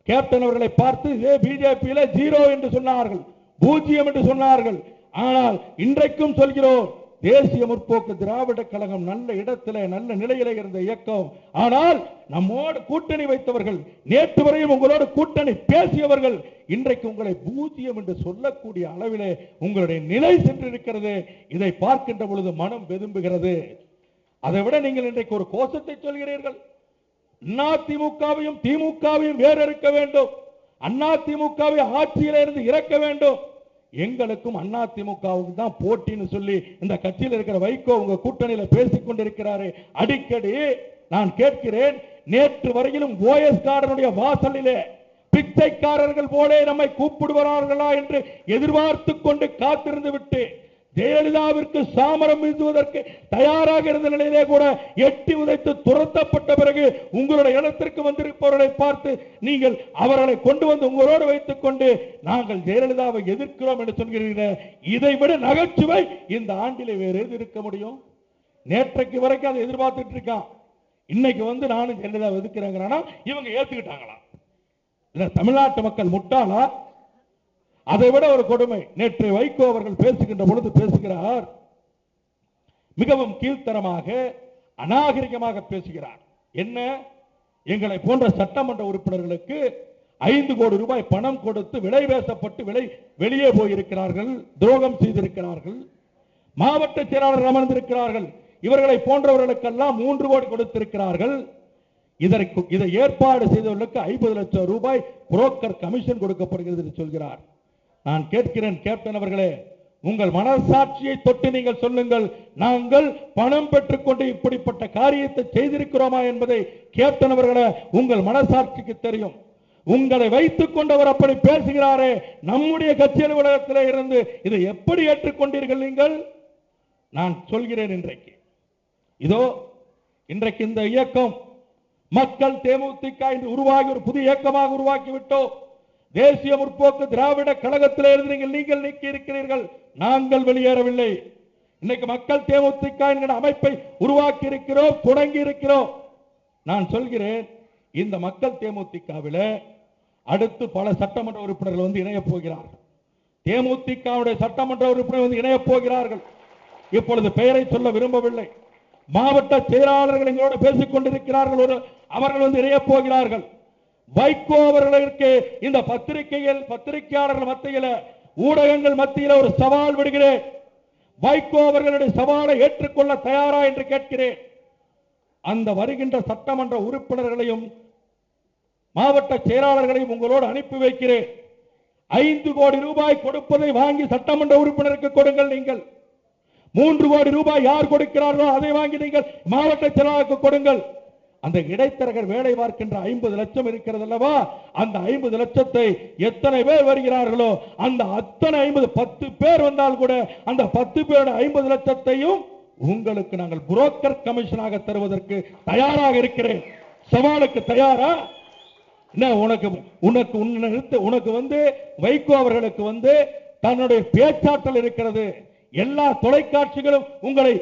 கேப்டன் அவர்களை பார்த்து பிஜேபியில 0 என்று சொன்னார்கள், 0 என்று சொன்னார்கள். ஆனால் இன்றைக்கும் சொல்கிறோம், தேசிய முற்போக்கு திராவிட கழகம் நல்ல இடத்திலே நல்ல நிலையிலே இருந்த இயக்கம். ஆனால் நம்மோடு கூட்டணி வைத்தவர்கள், நேற்று வரையும் உங்களோடு கூட்டணி பேசியவர்கள் இன்றைக்கு உங்களை 0 என்று சொல்லக்கூடிய அளவிலே உங்களுடைய நிலை சென்றிருக்கிறது. இதை பார்க்கின்ற பொழுது மனம் வெதும்புகிறது. அதை விட நீங்கள் இன்றைக்கு ஒரு கோஷத்தை சொல்கிறீர்கள். அதிமுகவையும் திமுகவையும் வேறு இருக்க வேண்டும், அதிமுகவை ஆட்சியில இருந்து இறக்க வேண்டும். எங்களுக்கும் அதிமுகவுக்கு தான் போட்டின்னு சொல்லி இந்த கட்சியில் இருக்கிற வைகோ உங்க கூட்டணியில பேசிக் கொண்டிருக்கிறாரு. அடிக்கடி நான் கேட்கிறேன், நேற்று வரையிலும் ஓஎஸ் கார்டனுடைய வாசலிலே பிச்சைக்காரர்கள் போல நம்மை கூப்பிடுவார்களா என்று எதிர்பார்த்து கொண்டு காத்திருந்து விட்டு ஜெயலலிதாவிற்கு சாமரம் வீசுவதற்கு தயாராக இருந்த நிலையிலே கூட எட்டி உதைத்து துரத்தப்பட்ட பிறகு உங்களுடைய இடத்திற்கு வந்திருப்பவர்களை பார்த்து நீங்கள் அவர்களை கொண்டு வந்து உங்களோடு வைத்துக் கொண்டு நாங்கள் ஜெயலலிதாவை எதிர்க்கிறோம் என்று சொல்கிறீர்கள். இதை விட நகைச்சுவை இந்த ஆண்டிலே வேறு எது இருக்க முடியும்? நேற்றைக்கு வரைக்கும் அதை எதிர்பார்த்துட்டு இருக்கான். இன்னைக்கு வந்து நானும் ஜெயலலிதாவை எதிர்க்கிறேங்கிறானா இவங்க ஏத்துக்கிட்டாங்களா? தமிழ்நாட்டு மக்கள் முட்டாளா? அதை விட ஒரு கொடுமை. நேற்று வைகோ அவர்கள் பேசுகின்ற பொழுது பேசுகிறார், மிகவும் கீழ்த்தரமாக அநாகரிகமாக பேசுகிறார். என்ன, எங்களை போன்ற சட்டமன்ற உறுப்பினர்களுக்கு 5 கோடி ரூபாய் பணம் கொடுத்து விலை பேசப்பட்டு வெளியே போயிருக்கிறார்கள், துரோகம் செய்திருக்கிறார்கள். மாவட்ட செயலாளர் அமர்ந்திருக்கிறார்கள். இவர்களை போன்றவர்களுக்கெல்லாம் 3 கோடி கொடுத்திருக்கிறார்கள். இதை ஏற்பாடு செய்தவர்களுக்கு 50 லட்சம் ரூபாய் புரோக்கர் கமிஷன் கொடுக்கப்படுகிறது என்று சொல்கிறார். நான் கேட்கிறேன் கேப்டன் அவர்களே, உங்கள் மனசாட்சியை தொட்டு நீங்கள் சொல்லுங்கள், நாங்கள் பணம் பெற்றுக்கொண்டு இப்படிப்பட்ட காரியத்தை செய்திருக்கிறோமா என்பதை கேப்டன் அவர்களே உங்கள் மனசாட்சிக்கு தெரியும். உங்களை வைத்துக் கொண்டவர் அப்படி பேசுகிறாரே, நம்முடைய கட்சி அலுவலகத்திலே இருந்து இதை எப்படி ஏற்றுக்கொண்டீர்கள் நீங்கள்? நான் சொல்கிறேன், இன்றைக்கு இதோ இன்றைக்கு இந்த இயக்கம் மக்கள் தேமுதிக என்று உருவாகி ஒரு புதிய இயக்கமாக உருவாக்கிவிட்டோம். தேசிய முற்போக்கு திராவிட கழகத்தில் இருந்து நீங்கள் நீக்கி இருக்கிறீர்கள், நாங்கள் வெளியேறவில்லை. இன்னைக்கு மக்கள் தேமுதிக என்கிற அமைப்பை உருவாக்கி இருக்கிறோம், தொடங்கி இருக்கிறோம். நான் சொல்கிறேன், இந்த மக்கள் தேமுதிகவில் அடுத்து பல சட்டமன்ற உறுப்பினர்கள் வந்து இணைய போகிறார்கள். தேமுதிகவுடைய சட்டமன்ற உறுப்பினர் வந்து இணைய போகிறார்கள். இப்பொழுது பெயரை சொல்ல விரும்பவில்லை. மாவட்ட செயலாளர்கள் எங்களோடு பேசிக் கொண்டிருக்கிறார்கள், அவர்கள் வந்து இணைய போகிறார்கள். வைகோ அவர்களுக்கு இந்த பத்திரிகையாளர்கள் மத்தியில், ஊடகங்கள் மத்தியில் ஒரு சவால் விடுகிறேன். வைகோ அவர்களுடைய சவாலை ஏற்றுக்கொள்ள தயாரா என்று கேட்கிறேன். அந்த வருகின்ற சட்டமன்ற உறுப்பினர்களையும் மாவட்ட செயலாளர்களையும் உங்களோடு அனுப்பி வைக்கிறேன். 5 கோடி ரூபாய் கொடுப்பதை வாங்கி சட்டமன்ற உறுப்பினருக்கு கொடுங்கள். நீங்கள் 3 கோடி ரூபாய் யார் கொடுக்கிறார்களோ அதை வாங்கி நீங்கள் மாவட்ட செயலாளருக்கு கொடுங்கள். அந்த இடைத்தரகர் வேலை பார்க்கின்ற 50 லட்சம் இருக்கிறது அல்லவா, அந்த 50 லட்சத்தை எத்தனை பேர் வருகிறார்களோ அந்த அத்தனை 10 பேர் வந்தால் கூட அந்த 10 பேரோட 50 லட்சத்தையும் உங்களுக்கு நாங்கள் புரோக்கர் கமிஷனாக தருவதற்கு தயாராக இருக்கிறேன். சவாலுக்கு தயாரா? உனக்கு வைகோ அவர்களுக்கு தன்னுடைய பேச்சாற்றல் இருக்கிறது. எல்லா தொலைக்காட்சிகளும் உங்களை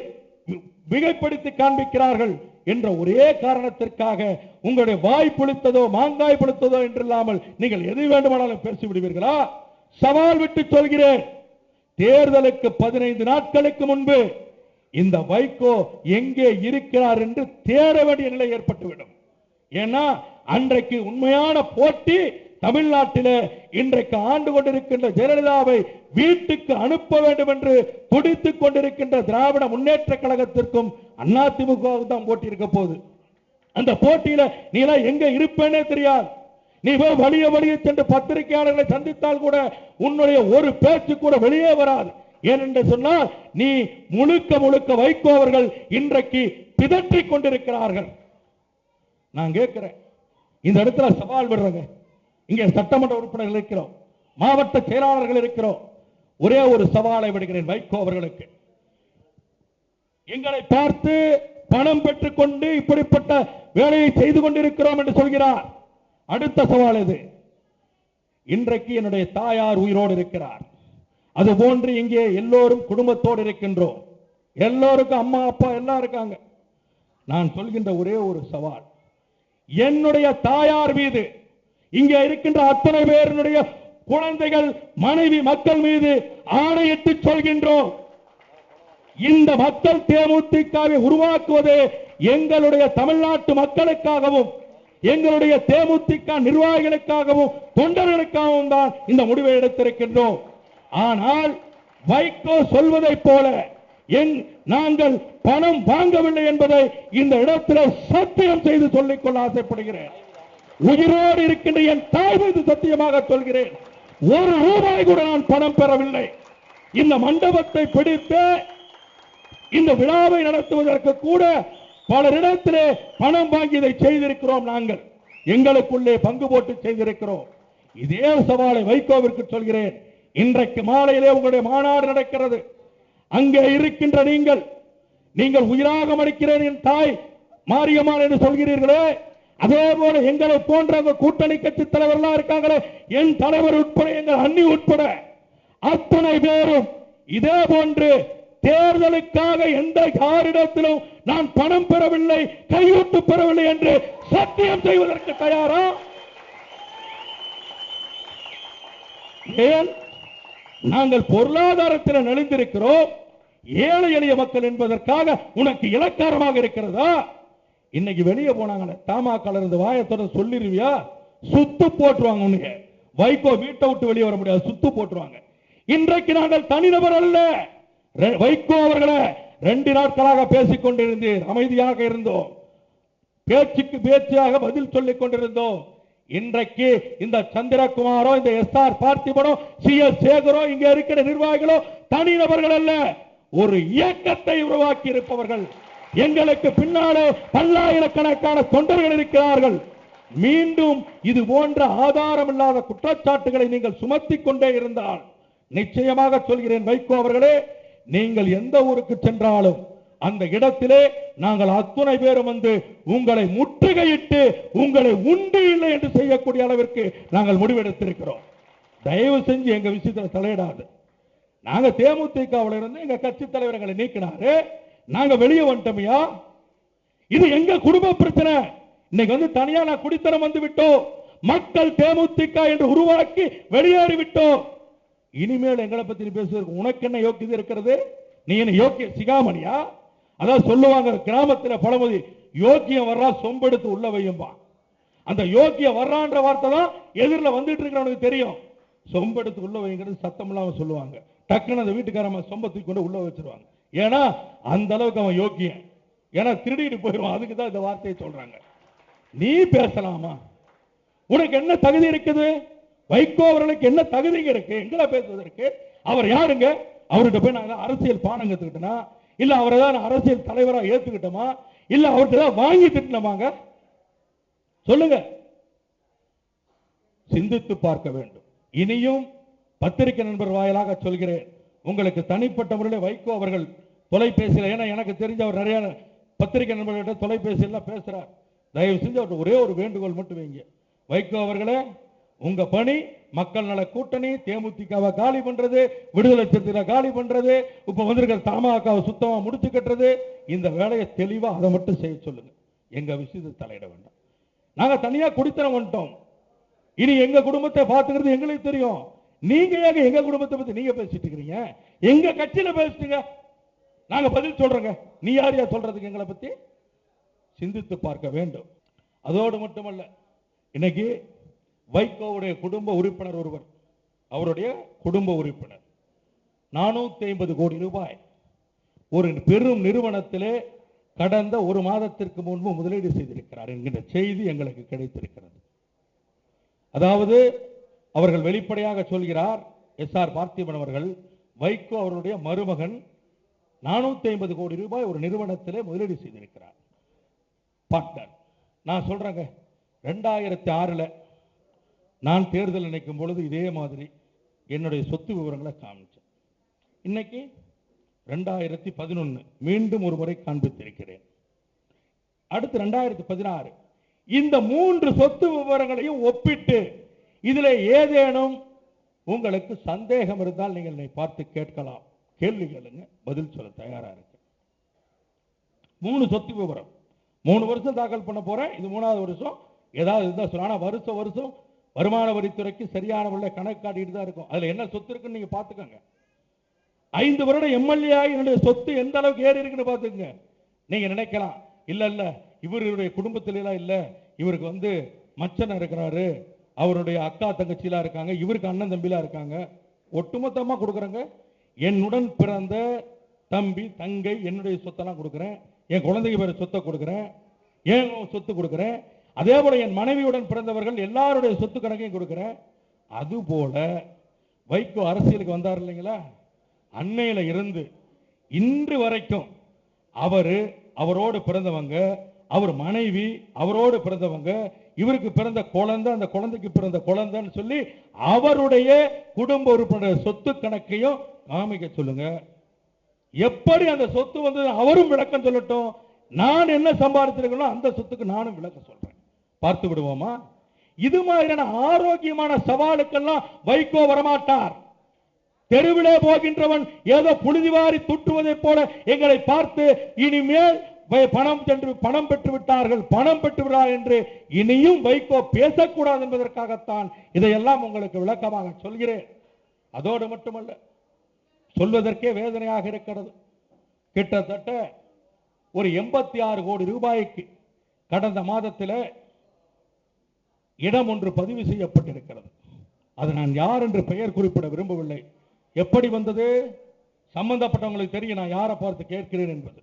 மிகைப்படுத்தி காண்பிக்கிறார்கள் என்ற ஒரே காரணத்திற்காக உங்களுடைய வாய் புளித்ததோ மாங்காய் புளித்ததோ என்றில்லாமல் நீங்கள் எது வேண்டுமானாலும் பேசிவிடுவீர்களா? சவால் விட்டு சொல்கிறேன், தேர்தலுக்கு 15 நாட்களுக்கு முன்பு இந்த வைகோ எங்கே இருக்கிறார் என்று தேட வேண்டிய நிலை ஏற்பட்டுவிடும். ஏன்னா அன்றைக்கு உண்மையான போட்டி தமிழ்நாட்டிலே இன்றைக்கு ஆண்டு கொண்டிருக்கின்ற ஜெயலலிதாவை வீட்டுக்கு அனுப்ப வேண்டும் என்று துடித்துக் கொண்டிருக்கின்ற திராவிட முன்னேற்ற கழகத்திற்கும் அதிமுக தான் போட்டி இருக்க போகுது. அந்த போட்டியில நீ எல்லாம் எங்க இருப்பேனே தெரியாது. நீ வழிய சென்று பத்திரிகையாளர்களை சந்தித்தால் கூட உன்னுடைய ஒரு பேச்சு கூட வெளியே வராது. ஏனென்று சொன்னால் நீ முழுக்க வைகோ அவர்கள் இன்றைக்கு பிதற்றிக் கொண்டிருக்கிறார்கள். நான் கேட்கிறேன், இந்த இடத்துல சவால் விடுறேங்க. இங்கே சட்டமன்ற உறுப்பினர்கள் இருக்கிறோம், மாவட்ட செயலாளர்கள் இருக்கிறோம். ஒரே ஒரு சவாலை விடுகிறேன் வைகோ அவர்களுக்கு. எங்களை பார்த்து பணம் பெற்றுக் கொண்டு இப்படிப்பட்ட வேலையை செய்து கொண்டிருக்கிறோம் என்று சொல்கிறார். அடுத்த சவால் இது. இன்றைக்கு என்னுடைய தாயார் உயிரோடு இருக்கிறார். அதுபோன்று இங்கே எல்லோரும் குடும்பத்தோடு இருக்கின்றோம். எல்லோருக்கும் அம்மா அப்பா எல்லாம் இருக்காங்க. நான் சொல்கின்ற ஒரே ஒரு சவால், என்னுடைய தாயார் மீது இங்கே இருக்கின்ற அத்தனை பேருடைய குழந்தைகள் மனைவி மக்கள் மீது ஆணையிட்டு சொல்கின்றோம், இந்த மக்கள் தேமுதிகவை உருவாக்குவது எங்களுடைய தமிழ்நாட்டு மக்களுக்காகவும் எங்களுடைய தேமுதிக நிர்வாகிகளுக்காகவும் தொண்டர்களுக்காகவும் தான் இந்த முடிவை எடுத்திருக்கின்றோம். ஆனால் வைகோ சொல்வதை போல நாங்கள் பணம் வாங்கவில்லை என்பதை இந்த இடத்தில் சத்தியம் செய்து சொல்லிக்கொள்ள ஆசைப்படுகிறேன். உயிரோடு இருக்கின்ற என் தாய் மீது சத்தியமாக சொல்கிறேன், ஒரு ரூபாய் கூட நான் பணம் பெறவில்லை. இந்த மண்டபத்தை பிடித்து இந்த விழாவை நடத்துவதற்கு கூட பலரிடத்திலே பணம் வாங்கி இதை செய்திருக்கிறோம். நாங்கள் எங்களுக்குள்ளே பங்கு போட்டு செய்திருக்கிறோம். இதே சவாலை வைகோவிற்கு சொல்கிறேன். இன்றைக்கு மாலையிலே உங்களுடைய மாநாடு நடக்கிறது. அங்கே இருக்கின்ற நீங்கள் உயிராக மடிக்கிறேன் என் தாய் மாரியம்மாள் என்று சொல்கிறீர்களே, அதே போல எங்களை போன்ற கூட்டணி கட்சி தலைவர்களாக இருக்காங்களே, என் தலைவர் உட்பட எங்கள் அண்ணி உட்பட அத்தனை பேரும் இதே போன்று தேர்தலுக்காக எந்த யாரிடத்திலும் நான் பணம் பெறவில்லை, கையூட்டு பெறவில்லை என்று சத்தியம் செய்வதற்கு தயாரா? ஏன் நாங்கள் பொருளாதாரத்தில் நலிந்திருக்கிறோம், ஏழை எளிய மக்கள் என்பதற்காக உனக்கு இலக்காரமாக இருக்கிறதா? இன்னைக்கு வெளியே போனாங்க தமாக இருந்து வாயத்தோட சொல்லிருவியா, சுத்து போட்டுருவாங்க. உனக்கு வைகோ வீட்டை விட்டு வெளியே வர முடியாது, சுத்து போட்டுருவாங்க. இன்றைக்கு நாங்கள் தனிநபர் அல்ல. வைகோ அவர்களை 2 நாட்களாக பேசிக் கொண்டிருந்தீர், அமைதியாக இருந்தோம், பேச்சுக்கு பேச்சாக பதில் சொல்லிக் கொண்டிருந்தோம். இன்றைக்கு இந்த சந்திரகுமாரோ, இந்த SR பார்த்திபனோ, CS சேகரோ, இங்க இருக்கிற நிர்வாகிகளோ தனிநபர்கள் அல்ல, ஒரு இயக்கத்தை உருவாக்கி இருப்பவர்கள். எங்களுக்கு பின்னாலே பல்லாயிரக்கணக்கான தொண்டர்கள் இருக்கிறார்கள். மீண்டும் இது போன்ற ஆதாரம் இல்லாத குற்றச்சாட்டுகளை நீங்கள் சுமத்திக் கொண்டே இருந்தால் நிச்சயமாக சொல்கிறேன் வைகோ அவர்களே, நீங்கள் எந்த ஊருக்கு சென்றாலும் அந்த இடத்திலே நாங்கள் அத்துணை பேரும் உங்களை முற்றுகையிட்டு உங்களை உண்டு இல்லை என்று செய்யக்கூடிய அளவிற்கு நாங்கள் முடிவெடுத்திருக்கிறோம். தயவு செஞ்சு எங்க விஷயத்தில் தலையிடாது. நாங்க தேமுதிகவில் இருந்து எங்க கட்சி தலைவர்களை நீக்கினாரு, நாங்க வெளியே வந்துட்டோமையா? இது எங்க குடும்ப பிரச்சனை. இன்னைக்கு தனியா நான் குடித்தனம் வந்து விட்டோம், மக்கள் தேமுதிக என்று உருவாக்கி வெளியேறி விட்டோம். இனிமேல் எங்களை பத்தி பேசுவதற்கு உனக்கு என்ன யோக்கியது இருக்கிறது? நீ என்ன யோக்கிய சிகாமணியா? அதான் சொல்லுவாங்க கிராமத்தில் பழமொழி, யோக்கியம் வர்றா சொம்பெடுத்து உள்ள வையும்பா. அந்த யோக்கிய வர்றான்ற வார்த்தை தான் எதிரில் வந்துட்டு இருக்கிறவனுக்கு தெரியும். சொம்பெடுத்து உள்ள வைங்கிறது சத்தம் இல்லாம சொல்லுவாங்க. டக்குன்னு அந்த வீட்டுக்காரமா சொம்பத்தை கொண்டு உள்ள வச்சிருவாங்க. ஏன்னா அந்த அளவுக்கு அவன் யோக்கியன். ஏன்னா திருடிட்டு போயிடுவான். அதுக்கு தான் இந்த வார்த்தையை சொல்றாங்க. நீ பேசலாமா? உனக்கு என்ன தகுதி இருக்குது? வைகோ அவர்களுக்கு என்ன தகுதிங்க இருக்கு எங்களை பேசுவதற்கு? அவர் யாருங்க? அவர்கிட்ட போய் நான் அரசியல் பாடம் கத்துக்கிட்டேனா, இல்ல அவரை தான் அரசியல் தலைவரா ஏத்துக்கிட்டோமா, இல்ல அவர்கிட்ட தான் வாங்கி திட்டமாங்க? சொல்லுங்க. சிந்தித்து பார்க்க வேண்டும். இனியும் பத்திரிகை நண்பர் வாயிலாக சொல்கிறேன், உங்களுக்கு தனிப்பட்ட முறையில் வைகோ அவர்கள் தொலைபேசியில், ஏன்னா எனக்கு தெரிஞ்ச அவர் நிறைய பத்திரிகை நண்பர்கிட்ட தொலைபேசியில் பேசுறார், தயவு செஞ்சு அவர்கிட்ட ஒரே ஒரு வேண்டுகோள் மட்டும் வைங்க. வைகோ அவர்களே, உங்க பணி மக்கள் நல கூட்டணி தேமுதிகவை காலி பண்றது, விடுதலை சிறுத்தைகளை காலி பண்றது, இப்ப வந்திருக்கிற தமாகவை சுத்தமா முடிச்சு கட்டுறது, இந்த வேலையை தெளிவா அதை மட்டும் செய்ய சொல்லுங்க. எங்க விஷயத்தை தலையிட வேண்டாம். நாங்க தனியா குடித்தனம் வந்துட்டோம். இனி எங்க குடும்பத்தை பார்த்துக்கிறது எங்களுக்கு தெரியும். நீங்க ஏங்க எங்க குடும்பத்தை பத்தி நீங்க பேசிட்டு இருக்கீங்க? எங்க கட்சியில பேசிட்டுங்க, நாங்க பதில் சொல்றோங்க. நீ யார் யார் சொல்றதுக்கு? எங்களை பத்தி சிந்தித்து பார்க்க வேண்டும். அதோடு மட்டுமல்ல, இன்னைக்கு வைகோவுடைய குடும்ப உறுப்பினர் ஒருவர், அவருடைய குடும்ப உறுப்பினர் 450 கோடி ரூபாய் ஒரு பெரும் நிறுவனத்திலே கடந்த ஒரு மாதத்திற்கு முன்பு முதலீடு செய்திருக்கிறார் என்கின்ற செய்தி எங்களுக்கு கிடைத்திருக்கிறது. அதாவது அவர்கள் வெளிப்படையாக சொல்கிறார், எஸ்ஆர் பார்த்திபன் அவர்கள், வைகோ அவருடைய மருமகன் 450 கோடி ரூபாய் ஒரு நிறுவனத்திலே முதலீடு செய்திருக்கிறார். பார்ட்னர். நான் சொல்றேங்க, 2006 நான் தேர்தல் நினைக்கும் பொழுது இதே மாதிரி என்னுடைய சொத்து விவரங்களை காமிச்சேன். இன்னைக்கு 2011 மீண்டும் ஒரு முறை காண்பித்திருக்கிறேன். அடுத்து 2016 இந்த 3 சொத்து விவரங்களையும் ஒப்பிட்டு இதில் ஏதேனும் உங்களுக்கு சந்தேகம் இருந்தால் நீங்கள் என்னை பார்த்து கேட்கலாம். கேள்வி கேளுங்க, பதில் சொல்ல தயாரா இருக்கு. 3 சொத்து விவரம் 3 வருஷம் தாக்கல் பண்ண போறேன். இது 3வது வருஷம். ஏதாவது இருந்தா சொல்ல, வருஷம் வருஷம் வருமான வரித்துறைக்கு சரியான முறையில் கணக்கு காட்டிட்டு தான் இருக்கும். அதுல என்ன சொத்து இருக்குன்னு நீங்க பாத்துக்கோங்க. 5 வருடம் எம்எல்ஏ என்னுடைய சொத்து எந்த அளவுக்கு ஏறி இருக்குன்னு பாத்துக்கங்க. நீங்க நினைக்கலாம், இல்ல இல்ல இவருடைய குடும்பத்தில இல்ல, இவருக்கு வந்து மச்சன் இருக்கிறாரு, அவருடைய அக்கா தங்கச்சிலாம் இருக்காங்க, இவருக்கு அண்ணன் தம்பிலாம் இருக்காங்க. ஒட்டுமொத்தமா கொடுக்குறேங்க. என்னுடன் பிறந்த தம்பி தங்கை என்னுடைய சொத்தெல்லாம் கொடுக்குறேன், என் குழந்தைக்கு பேர் சொத்தை கொடுக்குறேன், என் சொத்து கொடுக்குறேன். அதே போல என் மனைவியுடன் பிறந்தவர்கள் எல்லாருடைய சொத்து கணக்கையும் கொடுக்குறேன். அதுபோல வைகோ அரசியலுக்கு வந்தார் இல்லைங்களா, அன்னையில இருந்து இன்று வரைக்கும் அவரோடு பிறந்தவங்க, அவர் மனைவி அவரோடு பிறந்தவங்க, இவருக்கு பிறந்த குழந்தை, அந்த குழந்தைக்கு பிறந்த குழந்தைன்னு சொல்லி அவருடைய குடும்ப உறுப்பினர் சொத்து கணக்கையும் காமிக்க சொல்லுங்க. எப்படி அந்த சொத்து வந்து அவரும் விளக்கம் சொல்லட்டும். நான் என்ன சம்பாதிச்சிருக்கணும் அந்த சொத்துக்கு நானும் விளக்கம் சொல்றேன். பார்த்து விடுவோமா? இது மாதிரியான ஆரோக்கியமான சவாலுக்கெல்லாம் வைகோ வரமாட்டார். தெருவிலே போகின்றவன் ஏதோ புழுதிவாரி துட்டுவதை போல எங்களை பார்த்து இனிமேல் பணம் பெற்று விட்டார்கள், பணம் பெற்று விடார் என்று இனியும் வைகோ பேசக்கூடாது என்பதற்காகத்தான் இதையெல்லாம் உங்களுக்கு விளக்கமாக சொல்கிறேன். அதோடு மட்டுமல்ல, சொல்வதற்கே வேதனையாக இருக்கிறது. கிட்டத்தட்ட ஒரு 86 கோடி ரூபாய்க்கு கடந்த மாதத்தில் இடம் ஒன்று பதிவு செய்யப்பட்டிருக்கிறது. அது நான் யார் என்று பெயர் குறிப்பிட விரும்பவில்லை. எப்படி வந்தது சம்பந்தப்பட்டவங்களுக்கு தெரியும் நான் யாரை பார்த்து கேட்கிறேன் என்பது.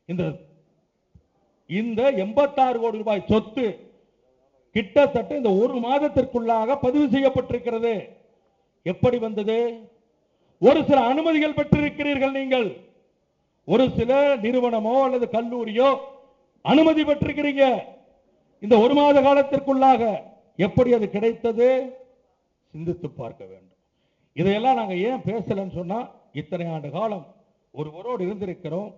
இந்த 86 கோடி ரூபாய் சொத்து கிட்டத்தட்ட இந்த ஒரு மாதத்திற்குள்ளாக பதிவு செய்யப்பட்டிருக்கிறது. எப்படி வந்தது? ஒரு சில அனுமதிகள் பெற்றிருக்கிறீர்கள் நீங்கள், ஒரு சில நிறுவனமோ அல்லது கல்லூரியோ அனுமதி பெற்றிருக்கிறீங்க. இந்த ஒரு மாத காலத்திற்குள்ளாக எப்படி அது கிடைத்தது? சிந்தித்து பார்க்க வேண்டும். இதையெல்லாம் நாங்க ஏன் பேசலன்னு சொன்னா, இத்தனை ஆண்டு காலம் ஒருவரோடு இருந்திருக்கிறோம்.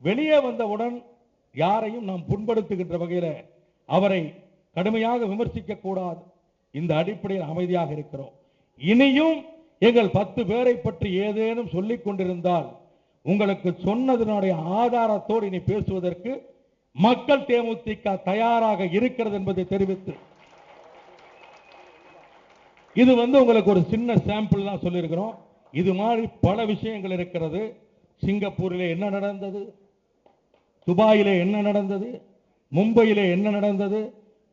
வெளியே வந்தவுடன் யாரையும் நாம் புண்படுத்துகின்ற வகையில் அவரை கடுமையாக விமர்சிக்க கூடாது. இந்த அடிப்படையில் அமைதியாக இருக்கிறோம். இனியும் எங்கள் 10 பேரை பற்றி ஏதேனும் சொல்லிக் கொண்டிருந்தால் உங்களுக்கு சொன்னதனுடைய ஆதாரத்தோடு இனி பேசுவதற்கு மக்கள் தேமுதிக தயாராக இருக்கிறது என்பதை தெரிவித்து, இது உங்களுக்கு ஒரு சின்ன சாம்பிள் தான் சொல்லியிருக்கிறோம். இது மாதிரி பல விஷயங்கள் இருக்கிறது. சிங்கப்பூரிலே என்ன நடந்தது, துபாயிலே என்ன நடந்தது, மும்பையிலே என்ன நடந்தது,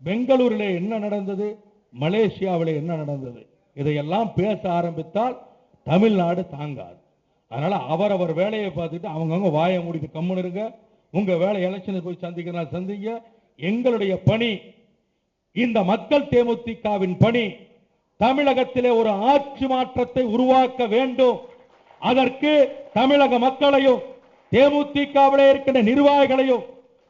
பெங்களூரிலே என்ன நடந்தது, மலேசியாவிலே என்ன நடந்தது, இதையெல்லாம் பேச ஆரம்பித்தால் தமிழ்நாடு தாங்காது. அதனால அவரவர் வேலையை பார்த்துட்டு அவங்கவுங்க வாயை மூடிட்டு கம்முன்னு இருங்க. உங்க வேலை எலெக்ஷனுக்கு போய் சந்திக்கிறதா சந்திங்க. எங்களுடைய பணி, இந்த மக்கள் தேமுதிகவின் பணி, தமிழகத்திலே ஒரு ஆட்சி மாற்றத்தை உருவாக்க வேண்டும். அதற்கு தமிழக மக்களையும் தேமுதிகவில் இருக்கின்ற நிர்வாகிகளையும்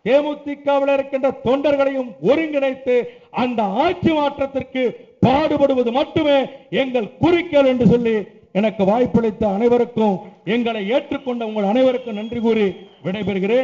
தேமுதிகவில் இருக்கின்ற தொண்டர்களையும் ஒருங்கிணைத்து அந்த ஆட்சி மாற்றத்திற்கு பாடுபடுவது மட்டுமே எங்கள் குறிக்கோள் என்று சொல்லி எனக்கு வாய்ப்பளித்த அனைவருக்கும், எங்களை ஏற்றுக்கொண்ட உங்கள் அனைவருக்கும் நன்றி கூறி விடைபெறுகிறேன்.